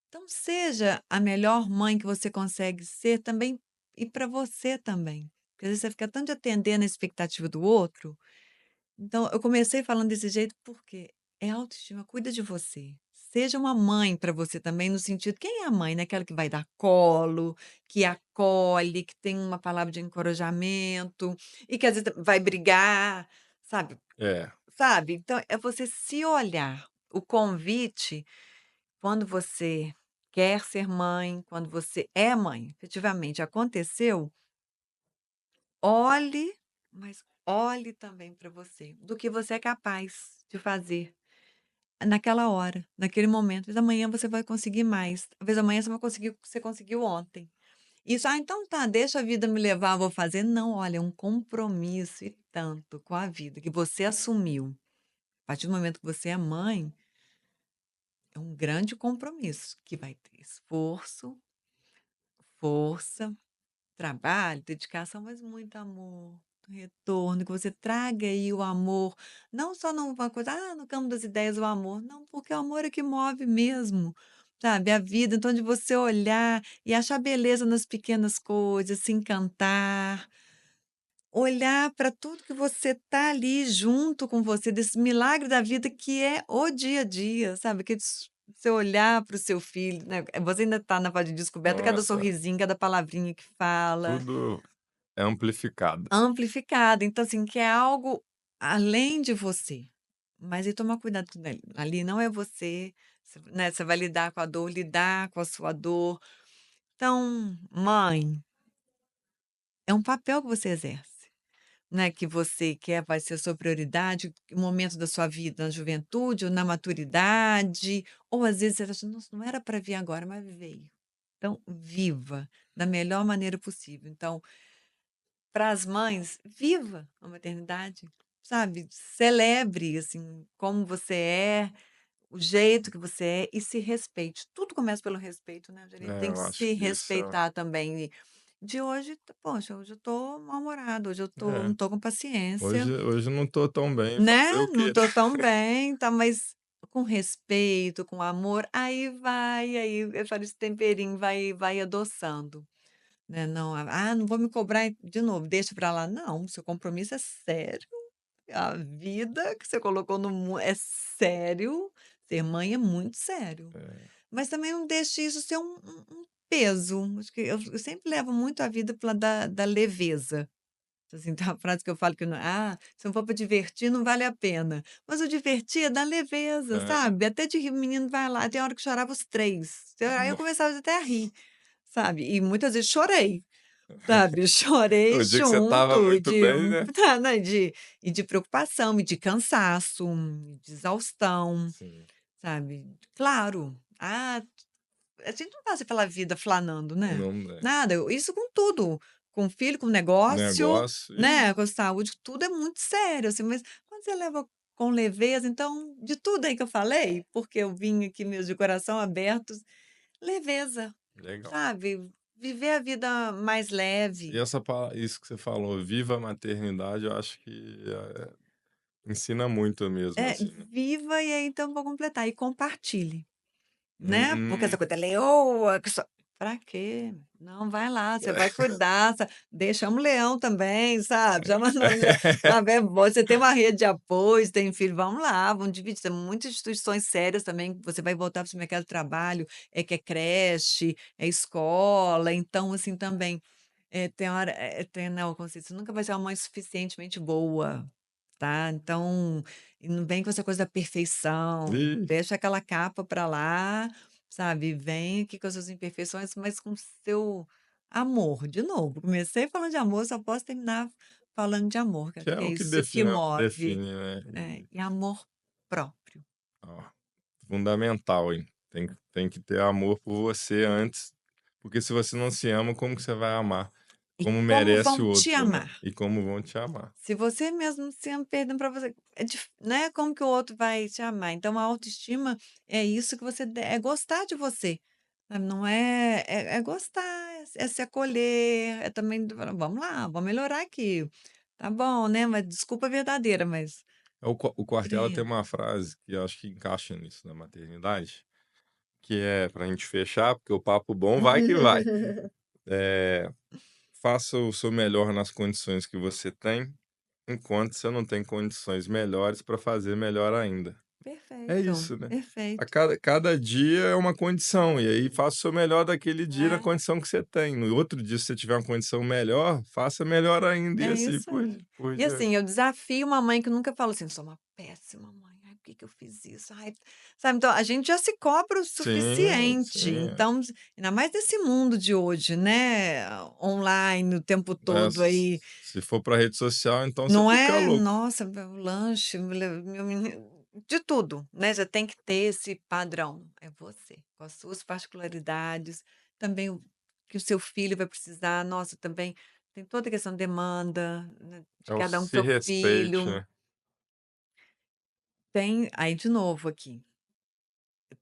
Speaker 2: Então seja a melhor mãe que você consegue ser também, e para você também. Porque às vezes você fica tanto de atender na expectativa do outro. Então eu comecei falando desse jeito porque é autoestima, cuida de você. Seja uma mãe para você também, no sentido, quem é a mãe, né? Aquela que vai dar colo, que acolhe, que tem uma palavra de encorajamento e que às vezes vai brigar, sabe?
Speaker 1: É,
Speaker 2: Sabe? Então é você se olhar. O convite, quando você quer ser mãe, quando você é mãe, efetivamente aconteceu, olhe, mas olhe também para você, do que você é capaz de fazer naquela hora, naquele momento. Talvez amanhã você vai conseguir mais, talvez amanhã você vai conseguir o que você conseguiu ontem. Isso, ah, então tá, deixa a vida me levar, vou fazer. Não, olha, é um compromisso e tanto com a vida que você assumiu. A partir do momento que você é mãe, é um grande compromisso que vai ter esforço, força, trabalho, dedicação, mas muito amor, retorno, que você traga aí o amor, não só numa coisa, no campo das ideias o amor, não, porque o amor é que move mesmo. sabe, a vida. Então de você olhar e achar beleza nas pequenas coisas, se encantar, olhar para tudo que você tá ali junto com você, desse milagre da vida que é o dia a dia, sabe, aqueles você olhar para o seu filho, né, você ainda tá na fase de descoberta, cada
Speaker 1: Nossa,
Speaker 2: sorrisinho, cada palavrinha que fala,
Speaker 1: tudo é amplificado.
Speaker 2: amplificado, então assim, que é algo além de você. Mas aí tomar cuidado com ali não é você, né, você vai lidar com a dor, lidar com a sua dor. Então, mãe, é um papel que você exerce. Né, que você quer vai ser a sua prioridade, o momento da sua vida na juventude ou na maturidade, ou às vezes você acha: "Nossa, não era para vir agora, mas veio". Então, viva da melhor maneira possível. Então, para as mães, viva a maternidade, sabe, celebre, assim, como você é, o jeito que você é e se respeite. Tudo começa pelo respeito, né, a gente
Speaker 1: É,
Speaker 2: tem que
Speaker 1: eu acho
Speaker 2: se
Speaker 1: que isso
Speaker 2: respeitar também. De hoje, poxa, hoje eu tô mal-humorada, hoje eu
Speaker 1: é.
Speaker 2: não tô com paciência,
Speaker 1: Hoje eu não tô tão bem, fazer
Speaker 2: né,
Speaker 1: o
Speaker 2: não
Speaker 1: quê,
Speaker 2: tô tão bem, tá, mas com respeito, com amor, aí eu falo, esse temperinho vai adoçando, né, não, não vou me cobrar de novo, deixa pra lá, não, seu compromisso é sério, a vida que você colocou no mundo é sério, ser mãe é muito sério.
Speaker 1: né?
Speaker 2: Mas também não deixe isso ser um peso. Acho que eu sempre levo muito a vida para da leveza. Assim, tem uma frase que eu falo que não se não for para divertir, não vale a pena. Mas o divertir é da leveza,
Speaker 1: É,
Speaker 2: sabe? Até de rir, menino vai lá, tem hora que chorava os 3. Aí eu
Speaker 1: no
Speaker 2: começava até a rir, sabe? E muitas vezes chorei, sabe? Chorei
Speaker 1: o dia que você estava
Speaker 2: junto
Speaker 1: muito bem, né.
Speaker 2: né, e de preocupação, e de cansaço, de exaustão,
Speaker 1: Sim,
Speaker 2: sabe? Claro, a gente não passa pela vida flanando, né.
Speaker 1: não é.
Speaker 2: Nada, isso com tudo, com filho, com negócio,
Speaker 1: Negócio e
Speaker 2: né, com saúde, tudo é muito sério, assim, mas quando você leva com leveza, então, de tudo aí que eu falei, porque eu vim aqui mesmo de coração aberto, leveza,
Speaker 1: legal.
Speaker 2: sabe, viver a vida mais
Speaker 1: E
Speaker 2: leve,
Speaker 1: essa pa isso que você falou, viva a maternidade, eu acho que, ensina muito mesmo, assim, né.
Speaker 2: viva e aí então vou completar, e compartilhe. Né, porque essa
Speaker 1: Uhum.
Speaker 2: coisa da leoa que só pra quê? Não, vai lá, você vai cuidar, chama o leão também, sabe, chama sabe, é bom, você tem uma rede de apoio, você tem filho, vamos lá, vamos dividir, tem muitas instituições sérias também, você vai voltar para o seu mercado de trabalho, que é creche, é escola, então assim também, tem hora tem, né, o conceito, você nunca vai ser uma mãe suficientemente boa, tá, então, e não vem com essa coisa da perfeição,
Speaker 1: Ih,
Speaker 2: deixa aquela capa pra lá, sabe, vem aqui com as suas imperfeições, mas com seu amor, de novo, comecei falando de amor, só posso terminar falando de amor, que
Speaker 1: que
Speaker 2: acho
Speaker 1: é
Speaker 2: que é
Speaker 1: o que
Speaker 2: isso que move,
Speaker 1: define, né,
Speaker 2: e amor próprio.
Speaker 1: ó, fundamental, hein. Tem que ter amor por você antes, porque se você não se ama, como que você vai amar?
Speaker 2: E
Speaker 1: Como
Speaker 2: como
Speaker 1: merece
Speaker 2: vão
Speaker 1: o
Speaker 2: te
Speaker 1: outro, né,
Speaker 2: amar?
Speaker 1: e como vão te amar.
Speaker 2: Se você mesmo se ama perdendo para você, né, como que o outro vai te amar? Então a autoestima é isso que você é gostar de você, sabe, não é gostar, é se acolher, é também vamos lá, vamos melhorar aqui, tá bom, né, mas desculpa verdadeira, mas
Speaker 1: O Cortella tem
Speaker 2: queria
Speaker 1: uma frase que eu acho que encaixa nisso na maternidade, que é pra gente fechar, porque o papo bom vai que vai. Eh, faça o seu melhor nas condições que você tem, enquanto você não tem condições melhores para fazer melhor ainda. É
Speaker 2: Perfeito,
Speaker 1: isso, né. A
Speaker 2: perfeito.
Speaker 1: cada dia é uma condição, e aí faça o seu melhor daquele dia na
Speaker 2: É,
Speaker 1: condição que você tem. No outro dia, se você tiver uma condição melhor, faça melhor ainda, e
Speaker 2: é
Speaker 1: assim
Speaker 2: isso aí.
Speaker 1: por
Speaker 2: E
Speaker 1: diante.
Speaker 2: assim, eu desafio uma mãe que nunca fala assim: "Sou uma péssima mãe, ai, por que que eu fiz isso? Ai", sabe, então a gente já se cobra o
Speaker 1: Sim,
Speaker 2: suficiente,
Speaker 1: sim.
Speaker 2: então, ainda mais nesse mundo de hoje, né, online o tempo
Speaker 1: É,
Speaker 2: todo aí,
Speaker 1: se for para rede social, então você
Speaker 2: não
Speaker 1: fica
Speaker 2: é?
Speaker 1: louco.
Speaker 2: Nossa, meu lanche, meu menino de tudo, né, já tem que ter esse padrão, é você, com as suas particularidades, também o que o seu filho vai precisar, nossa, também tem toda a questão de demanda, né, de
Speaker 1: É o
Speaker 2: cada um
Speaker 1: se
Speaker 2: seu
Speaker 1: respeite,
Speaker 2: filho.
Speaker 1: né.
Speaker 2: Tem aí de novo aqui,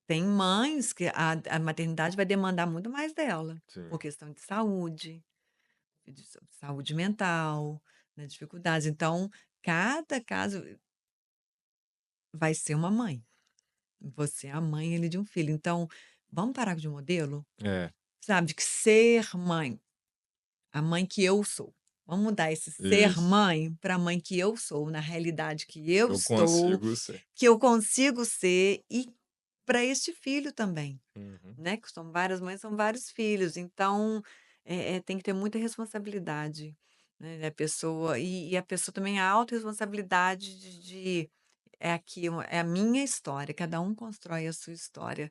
Speaker 2: tem mães que a maternidade vai demandar muito mais dela, por
Speaker 1: Sim.
Speaker 2: questão de saúde, saúde mental, né, dificuldades, então cada caso vai ser uma mãe, você é a mãe ali de um filho, então vamos parar de modelo?
Speaker 1: É,
Speaker 2: Sabe, de que ser mãe, a mãe que eu sou. Vamos mudar esse ser
Speaker 1: isso.
Speaker 2: mãe para a mãe que eu sou, na realidade que eu
Speaker 1: Eu
Speaker 2: estou,
Speaker 1: consigo ser.
Speaker 2: que eu consigo ser e para este filho também,
Speaker 1: Uhum.
Speaker 2: né, que são várias mães, são vários filhos, então, tem que ter muita responsabilidade, né, a pessoa e a pessoa também a autorresponsabilidade de é aqui, é a minha história, cada um constrói a sua história.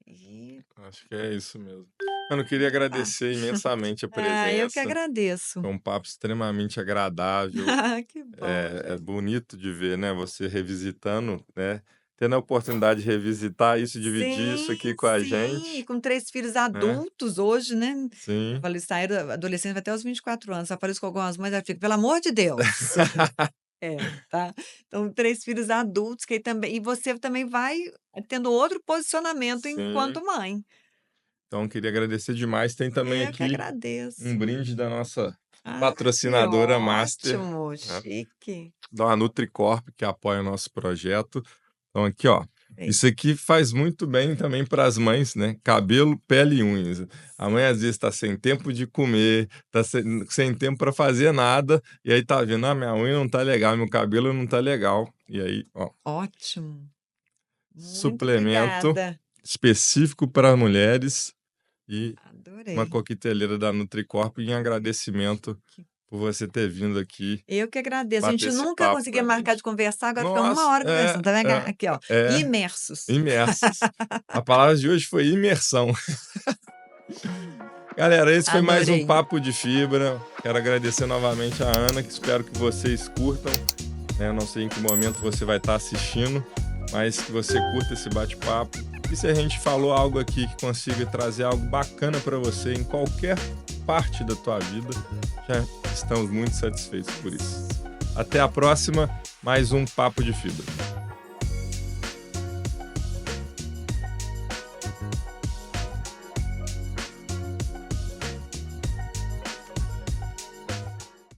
Speaker 2: E
Speaker 1: Acho que é isso mesmo. Mano, eu queria
Speaker 2: tá.
Speaker 1: agradecer imensamente a
Speaker 2: Ah, eu que
Speaker 1: presença.
Speaker 2: agradeço.
Speaker 1: Foi um papo extremamente agradável.
Speaker 2: Ah, que bom,
Speaker 1: É
Speaker 2: gente.
Speaker 1: bonito de ver, né, você revisitando, né, tendo a oportunidade de revisitar isso, dividir isso
Speaker 2: Sim,
Speaker 1: aqui com a
Speaker 2: sim, e
Speaker 1: gente,
Speaker 2: com 3 filhos
Speaker 1: né.
Speaker 2: adultos hoje, né. Eu
Speaker 1: Sim.
Speaker 2: falei: "Saíram adolescentes até os 24 anos", apareço com algumas mães, aí fico: "Pelo amor de Deus". É, tá. Então 3 filhos adultos que aí também e você também vai tendo outro posicionamento
Speaker 1: Sim.
Speaker 2: enquanto mãe.
Speaker 1: Então queria agradecer demais. Tem também
Speaker 2: Eu que
Speaker 1: aqui um
Speaker 2: agradeço.
Speaker 1: brinde da nossa
Speaker 2: Ah, que
Speaker 1: patrocinadora master,
Speaker 2: ótimo,
Speaker 1: né,
Speaker 2: chique.
Speaker 1: da Nutricorp, que apoia o nosso projeto. Então aqui, ó,
Speaker 2: Sei.
Speaker 1: isso aqui faz muito bem também para as mães, né, cabelo, pele e unhas. A mãe às vezes está sem tempo de comer, está sem tempo para fazer nada, e aí tá vendo: "Ah, minha unha não tá legal, meu cabelo não tá legal". E aí, ó,
Speaker 2: Ótimo. Muito
Speaker 1: suplemento
Speaker 2: obrigada.
Speaker 1: específico para mulheres e uma
Speaker 2: Adorei.
Speaker 1: coqueteleira da Nutricorp em agradecimento
Speaker 2: Chique.
Speaker 1: por você ter vindo aqui
Speaker 2: Eu que agradeço. A
Speaker 1: bater
Speaker 2: gente
Speaker 1: esse
Speaker 2: nunca
Speaker 1: papo com
Speaker 2: conseguia
Speaker 1: a
Speaker 2: marcar
Speaker 1: gente.
Speaker 2: de conversar, agora ficamos uma
Speaker 1: Nossa,
Speaker 2: hora conversando, tá vendo? Aqui, ó,
Speaker 1: é,
Speaker 2: imersos.
Speaker 1: imersos. A palavra de hoje foi imersão. Galera, esse foi mais um
Speaker 2: Adorei.
Speaker 1: Papo de Fibra. Quero agradecer novamente a Ana, que espero que vocês curtam, né? Não sei em que momento você vai estar assistindo, mas que você curta esse bate-papo. E se a gente falou algo aqui que consiga trazer algo bacana para você em qualquer parte da tua vida, já estamos muito satisfeitos por isso. Até a próxima, mais um Papo de Fibra.